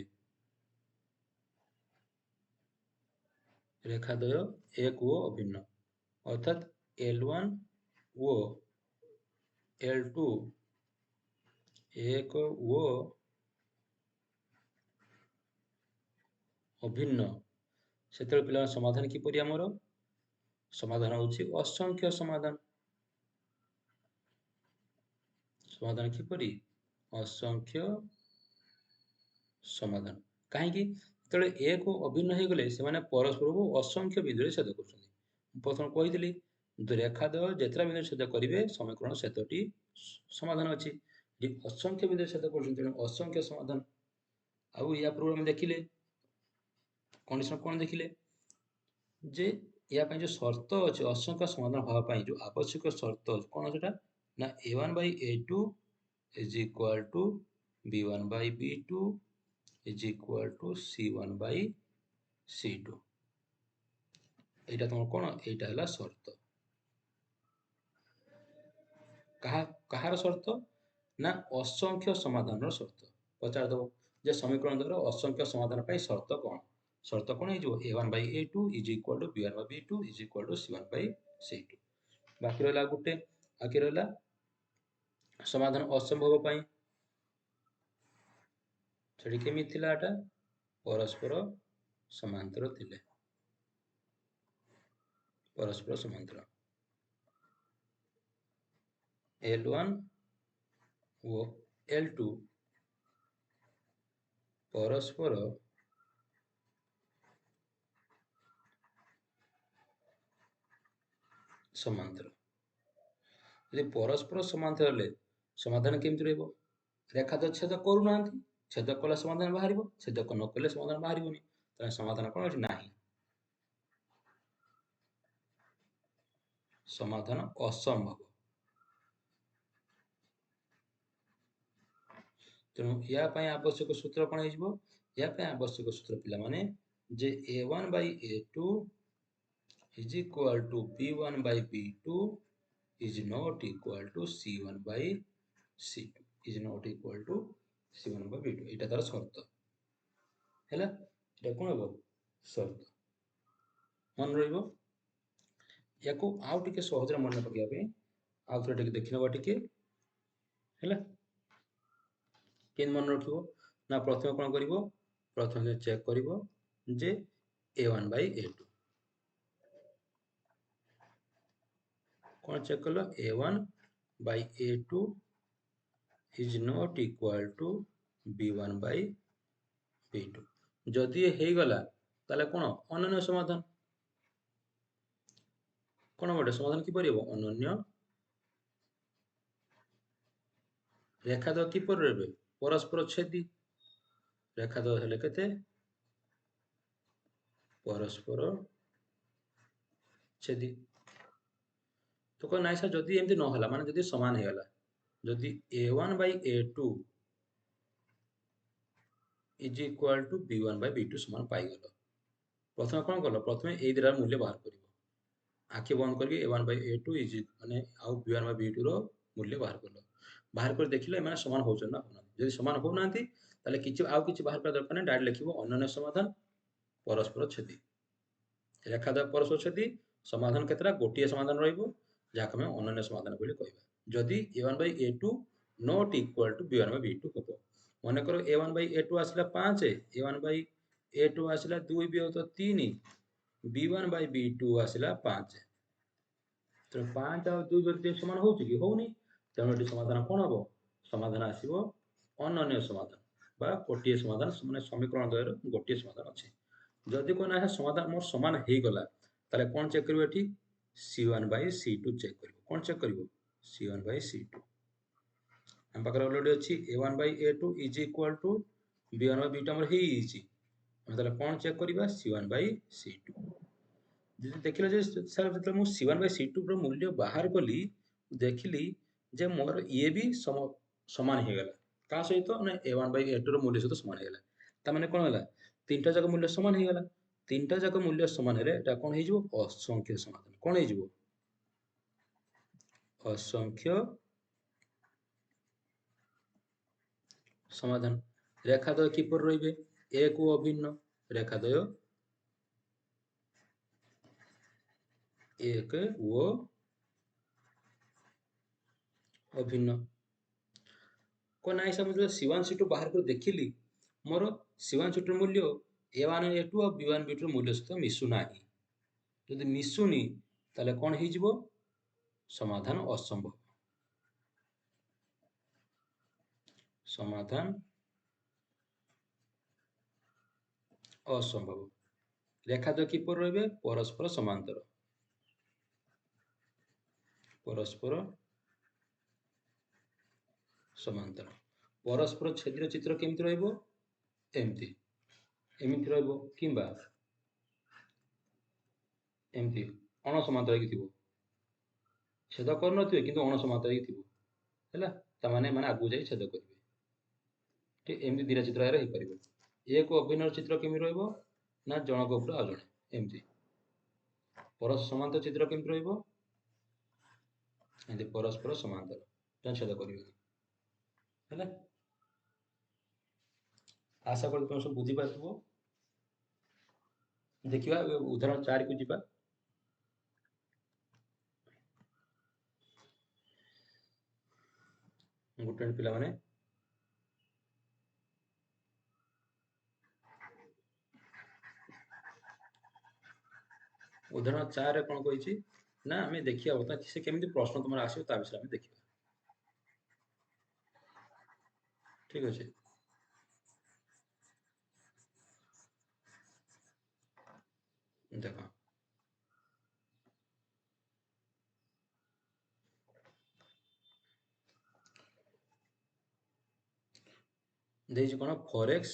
ରେଖାଦ୍ୱୟ ଏକ ଓ ଅଭିନ୍ନ ଅର୍ଥାৎ L1 ଓ L2 ଏକ ଓ ଅଭିନ୍ନ, ସେତେବେଳେ ପିଲାଙ୍କ ସମାଧାନ କିପରି, ଆମର ସମାଧାନ ହେଉଛି ଅସଂଖ୍ୟ ସମାଧାନ। ସମାଧାନ କିପରି, ଅସଂଖ୍ୟ ସମାଧାନ। କାହିଁକି, ଯେତେବେଳେ ଏକ ଅଭିନ୍ନ ହେଇଗଲେ ସେମାନେ ପରସ୍ପରକୁ ଅସଂଖ୍ୟ ବିନ୍ଦୁରେ ଛେଦ କରୁଛନ୍ତି। ମୁଁ ପ୍ରଥମେ କହିଥିଲି ରେଖାଦ୍ୱୟ ଯେତେଟା ବିନ୍ଦୁରେ ଛେଦ କରିବେ ସମୀକରଣ ସେତଟି ସମାଧାନ ଅଛି। ଅସଂଖ୍ୟ ବିନ୍ଦୁରେ ଛେଦ କରୁଛନ୍ତି, ତେଣୁ ଅସଂଖ୍ୟ ସମାଧାନ। ଆଉ ୟା ପୂର୍ବରୁ ଆମେ ଦେଖିଲେ କଣ୍ଡିସନ କ'ଣ ଦେଖିଲେ, ଯେ ୟା ପାଇଁ ଯୋଉ ସର୍ତ୍ତ ଅଛି ଅସଂଖ୍ୟ ସମାଧାନ ହେବା ପାଇଁ ଯୋଉ ଆବଶ୍ୟକ ସର୍ତ୍ତ ଅଛି, କ'ଣ ସେଟା ନା a1/a2 is equal to b1/b2 is equal to c1/c2। এইটা তোমার কোন, এইটা হলা শর্ত। কাহার শর্ত না অসংখ্য সমাধানর শর্ত। পচার দেব যে সমীকরণ দ্বারা অসংখ্য সমাধান পাই শর্ত কোন, শর্ত কোন হইଯିବ a1/a2 is equal to b1/b2 is equal to c1/c2। বাকি রহিলা গোটে, বাকি রহিলা সমাধান অসম্ভব পাই, সেটি কেମିତି ଥିଲା এটা, ପରସ୍ପର ସମାନ୍ତର ଥିଲେ, ପରସ୍ପର ସମାନ୍ତର L1 ଓ L2 ପରସ୍ପର समांतर यदि परस्पर समांतर हेले समाधान केमती रहइबो रेखा तो छेद करू नांती छेद कले समाधान बाहरिबो छेद न कले समाधान बाहरिबोनी ताले समाधान कोन अछि नाही समाधान असंभव तेणु या पई आवश्यक सूत्र कोन हिजबो या पई आवश्यक सूत्र पिला माने जे a1 by a2 is equal to b1 by b2 is not equal to c1 by c2 is not equal to c1 by b2 এটা তার শর্ত হেলা এটা কোন হবো শর্ত মনে রইব ইয়াকু আউ টিকে সহজରେ মনে পকিয়া পই আউ থরে টিকে দেখি নবা টিকে হেলা কেন মনে রাখিব না প্রথমে কোন করিব প্রথমে চেক করিব যে a1 by a2 কোন চেক করলো a1 by a2 is not equal to b1 by b2 যদি হেই গলা তাহলে কোন অনন্য সমাধান কোন বটে সমাধান কি পারিব অনন্য রেখা তো কি পর রইবে পরস্পর ছেদি রেখা তো হেলে কেতে পরস্পর ছেদি তো কোন নাইসা যদি এমতি ন হলা মানে যদি সমান হয়ে গলা যদি a1 by a2 is equal to b1 by b2 সমান পাই গলো প্রথমে কোন করলো প্রথমে এই দুটার মূল্য বাহার করিব আঁকি বন্ধ করি a1 by a2 is মানে আউ b1 by b2 रो मूल्य बाहर करलो बाहर कर देखिले एमाने समान होचन ना होना यदि समान हो नांती ताले किछि आउ किछि बाहर कर दरकार नै डायरेक्ट लिखिबो अनन्य समाधान परस्पर छेदी रेखा द्वय परस्पर छेदी समाधान केतरा गोटिए समाधान रहिबो जाक हम अनन्य समाधान बोली कहबा जदि a1 by a2 not equal to b1 by b2 हबो माने करो a1 by a2 आसला 5 a1 by a2 आसला 2 बियोत 3 b1 by b2 आसला 5 तो 5 और 2 व्यक्ति समान होउछि कि होउनी तेणु एटी समाधान कोन हबो समाधान आसीबो अनन्य समाधान बा गोटिए समाधान माने समीकरण द्वयर गोटिए समाधान अछि जदि कोन आसे समाधान मोर समान हेई गला ताले कोन चेक करबो एटी c1 by c2 चेक करबो कोन चेक करबो c1 by c2 हम पाकर ऑलरेडी अछि a1 by a2 is equal to b1 by b2 हमर हेई छि हम ताले कोन चेक करबा c1 by c2 যদি দেখিলে যে স্যার যেতବେଳେ ମୁଁ c1 by c2 ର ମୂଲ୍ୟ ବାହାର କଲି ଦେଖିଲି ଯେ ମୋର ଇଏ ବି ସମାନ ହେଇଗଲା କା ସହିତ ନା a1 by a2 ର ମୂଲ୍ୟ ସହିତ ସମାନ ହେଇଗଲା ତା ମାନେ କଣ ହେଲା ତିନଟା ଯାକ ମୂଲ୍ୟ ସମାନ ହେଇଗଲା ତିନଟା ଯାକ ମୂଲ୍ୟ ସମାନ ହେଲେ এটা କଣ ହେଇଯିବ ଅସଂଖ୍ୟ ସମାଧାନ କଣ ହେଇଯିବ ଅସଂଖ୍ୟ ସମାଧାନ ରେଖାଦ୍ୱୟ କିପରି ରହିବେ ଏକ ଓ ଅଭିନ୍ନ ରେଖାଦ୍ୱୟ एक वो अभिन्न कोन आइसा मतलब c1 c2 बाहर कर देखिली मोर c1 c2 मूल्य a1 a2 और b1 b2 मूल्य सहित मिसु नाही यदि मिसुनी ताले कोन हे जिवो समाधान असंभव समाधान असंभव रेखाद्वय किपर रहबे परस्पर समांतर परस्पर समांतर परस्पर छेदर चित्र केमति रहइबो एमति एमति रहइबो किंबा एमति अणसमांतर कि थिबो छेद कर नथिबे किंतु अणसमांतर कि थिबो हैला ता माने माने आगु जाई छेद करिवे ठीक एमति दिरा चित्र रे हे परिबो एक अभिन्न चित्र केमि रहइबो ना जनक ऊपर आ जणे एमति परस्पर समांतर चित्र केमति रहइबो एमति परस्पर समांतर जन छेद करिवे हैला आशा करी तुम सब बुझी पाथबो देखिबा उदाहरण 4 को जिबा गुटे पिला माने उदाहरण 4 रे कोन कहिछि ना हमें देखिया होता से केमिति प्रश्न तुमर आसीबो ता विषय हमें देखिबा ठीक अछि देखो ଦେଇଛି କ'ଣ 4x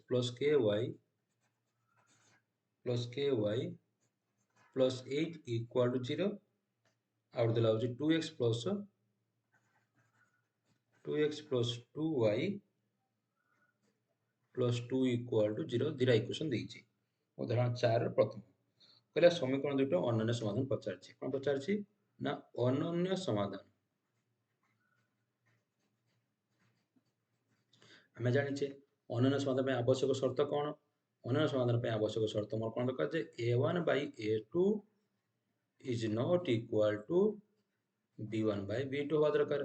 plus ky plus 8 equal to 0 ଆଉ ଦେଲା ହେଉଛି 2x plus 2y plus 2 equal to 0 ଦିଟା ଇକ୍ୱେସନ୍ ଦେଇଛି। ଉଦାହରଣ 4 ପ୍ରଥମ କହିଲା ସମୀକରଣ ଦୁଇଟା ଅନନ୍ୟ ସମାଧାନ ପଚାରିଛି। କ'ଣ ପଚାରିଛି ନା ଅନନ୍ୟ ସମାଧାନ। ଆମେ ଜାଣିଛେ ଅନନ୍ୟ ସମାଧାନ ପାଇଁ ଆବଶ୍ୟକ ସର୍ତ୍ତ କ'ଣ? ଅନନ୍ୟ ସମାଧାନ ପାଇଁ ଆବଶ୍ୟକ ସର୍ତ୍ତ ମୋର କ'ଣ ଦରକାର ଯେ a1 by a2 is not equal to b1 by b2 ହେବା ଦରକାର।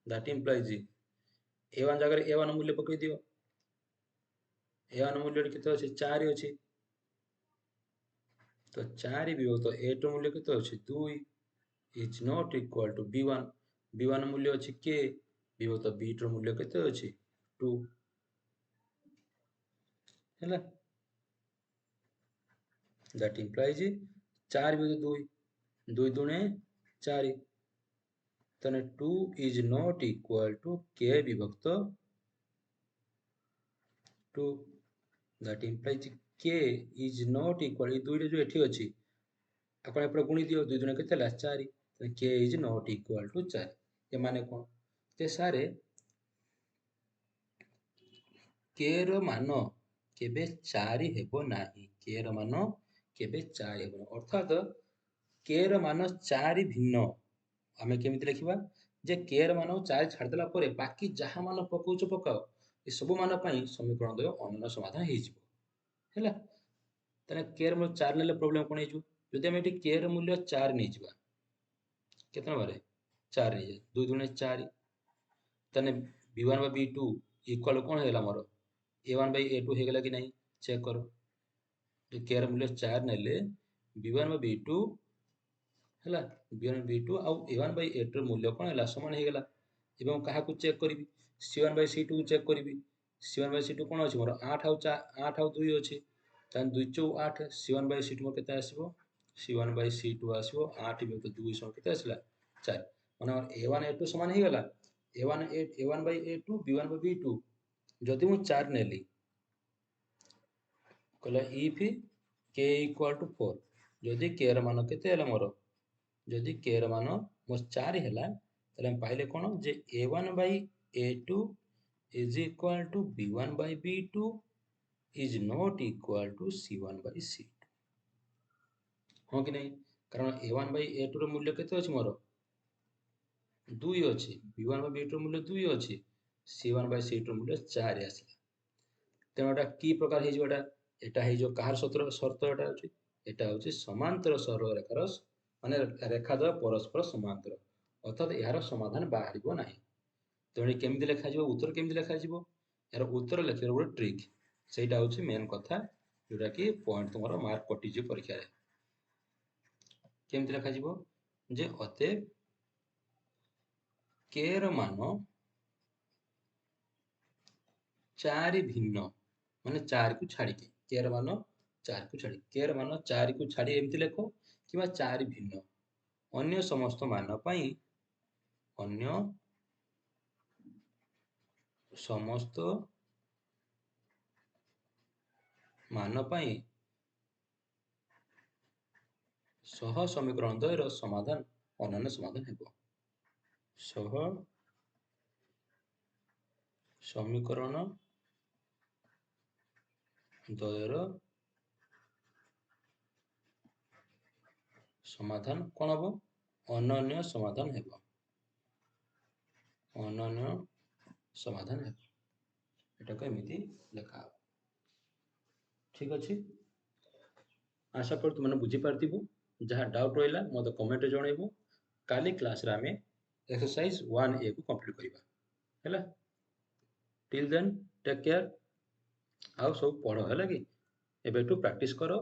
that implies a1 ଜାଗାରେ a1 ମୂଲ୍ୟ ପକାଇ ଦିଅ। a1 ମୂଲ୍ୟ କେତେ ଅଛି 4 ଅଛି ତ 4 ବିଭକ୍ତ a2 ମୂଲ୍ୟ କେତେ ଅଛି 2 is not equal to b1 b1 ମୂଲ୍ୟ ଅଛି k ବିଭକ୍ତ b2 ମୂଲ୍ୟ କେତେ ଅଛି 2 ହେଲା। that implies 4 ବିଭକ୍ତ 2 ଦୁणे 4 ତାହେଲେ 2 is not equal to k ବିଭକ୍ତ 2 that implies k is not equal ଏ ଦୁଇଟା ଯୋଉ ଏଠି ଅଛି ଆପଣ ଏପଟେ ଗୁଣି ଦିଅ 2 ଦୁणे କେତେ ହେଲା 4 ତାହେଲେ k is not equal to 4 ଏ ମାନେ କ'ଣ ଯେ ସାରେ k ର ମାନ କେବେ 4 ହେବ ନାହିଁ। k ର ମାନ କେବେ 4 ହେବ ନାହିଁ ଅର୍ଥାତ k ର ମାନ 4 ଭିନ୍ନ। ଆମେ କେମିତି ଲେଖିବା ଯେ k ର ମାନ 4 ଛାଡ଼ିଦେଲା ପରେ ବାକି ଯାହା ମାନ ପକଉଛ ପକାଅ ଏ ସବୁ ମାନ ପାଇଁ ସମୀକରଣ ଦ୍ୱୟ ଅନନ୍ୟ ସମାଧାନ ହେଇଯିବ ହେଲା। ତାହେଲେ k ର ମୂଲ୍ୟ 4 ନେଲେ ପ୍ରୋବ୍ଲେମ କ'ଣ ହେଇଯିବ ଯଦି ଆମେ ଏଠି k ର ମୂଲ୍ୟ 4 ନେଇଯିବା କେତେ ନମ୍ବରରେ 4 ନେଇଯିବା 2 ଦୁणे 4 ତାହେଲେ b1 by b2 ଇକ୍ୱାଲ କ'ଣ ହେଇଗଲା ଆମର a1 by a2 ହେଇଗଲା କି ନାହିଁ ଚେକ୍ କର। k ର ମୂଲ୍ୟ 4 ନେଲେ b1 by b2 ହେଲା b1 by b2 ଆଉ a1 by a2 ର ମୂଲ୍ୟ କ'ଣ ହେଲା ସମାନ ହେଇଗଲା। ଏବଂ କାହାକୁ ଚେକ୍ କରିବି c1 by c2 କୁ ଚେକ୍ କରିବି c1 by c2 କ'ଣ ଅଛି ମୋର 8 ଆଉ 2 ଅଛି ତାହେଲେ 2 ଚଉ 8 c1 by c2 ମୋର କେତେ ଆସିବ c1 by c2 ଆସିବ 8 ବିଭକ୍ତ 2 ସମାନ କେତେ ଆସିଲା 4 ମାନେ a1 a2 ସମାନ ହେଇଗଲା a1 by a2 b1 by b2 ଯଦି ମୁଁ 4 ନେଲି କହିଲା if k equal to 4 ଯଦି k ର ମାନ କେତେ ହେଲା ମୋର ଯଦି k ର ମାନ ମୋର 4 ହେଲା ତାହେଲେ ଆମେ ପାଇଲେ କ'ଣ ଯେ a1 by a2 is equal to b1 by b2 is not equal to c1 by c2 ହଁ କି ନାହିଁ କାରଣ a1 by a2 ର ମୂଲ୍ୟ କେତେ ଅଛି ମୋର 2 ଅଛି b1 by b2 ର ମୂଲ୍ୟ 2 ଅଛି c1 by c2 ର ମୂଲ୍ୟ 4 ଆସିଲା। ତେଣୁ ଏଟା କି ପ୍ରକାର ହେଇଯିବ ଏଟା ହେଇଯିବ କାହାର ସର୍ତ୍ତ ଏଟା ଅଛି ଏଟା ହେଉଛି ସମାନ୍ତର ସରଳ ରେଖାର ମାନେ ରେଖା ଦ୍ୱୟ ପରସ୍ପର ସମାନ୍ତର ଅର୍ଥାତ ଏହାର ସମାଧାନ ବାହାରିବ ନାହିଁ। ତେଣୁ କେମିତି ଲେଖାଯିବ ଉତ୍ତର କେମିତି ଲେଖାଯିବ ଏହାର ଉତ୍ତର ଲେଖିବାର ଗୋଟେ ଟ୍ରିକ୍ ସେଇଟା ହେଉଛି ମେନ୍ କଥା ଯୋଉଟା କି ପଏଣ୍ଟ ତୁମର ମାର୍କ କଟିଯିବ ପରୀକ୍ଷାରେ। କେମିତି ଲେଖାଯିବ ଯେ ଅତଏବ k ର ମାନ 4 ଭିନ୍ନ ମାନେ 4 କୁ ଛାଡ଼ିକି k ର ମାନ 4 କୁ ଛାଡ଼ି k ର ମାନ 4 କୁ ଛାଡ଼ି ଏମିତି ଲେଖ କିମ୍ବା 4 ଭିନ୍ନ ଅନ୍ୟ ସମସ୍ତ ମାନ ପାଇଁ ଅନ୍ୟ ସମସ୍ତ ମାନ ପାଇଁ ସହ ସମୀକରଣ ଦ୍ୱୟର ସମାଧାନ ଅନନ୍ୟ ସମାଧାନ ହେବ। ସହ ସମୀକରଣ ଦ୍ୱୟର ସମାଧାନ କ'ଣ ହେବ ଅନନ୍ୟ ସମାଧାନ ହେବ ଅନନ୍ୟ ସମାଧାନ ହେବ ଏଟାକୁ ଏମିତି ଲେଖା ହେବ। ଠିକ ଅଛି ଆଶା କରୁ ତୁମେ ବୁଝିପାରିଥିବ ଯାହା ଡାଉଟ୍ ରହିଲା ମୋତେ କମେଣ୍ଟରେ ଜଣାଇବ। କାଲି କ୍ଲାସରେ ଆମେ ଏକ୍ସରସାଇଜ 1A କୁ କମ୍ପ୍ଲିଟ୍ କରିବା ହେଲା। ଟିଲ୍ ଦେନ୍ ଟେକ୍ କେୟାର ଆଉ ସବୁ ପଢ଼ ହେଲା କି ଏବେଠୁ ପ୍ରାକ୍ଟିସ୍ କର।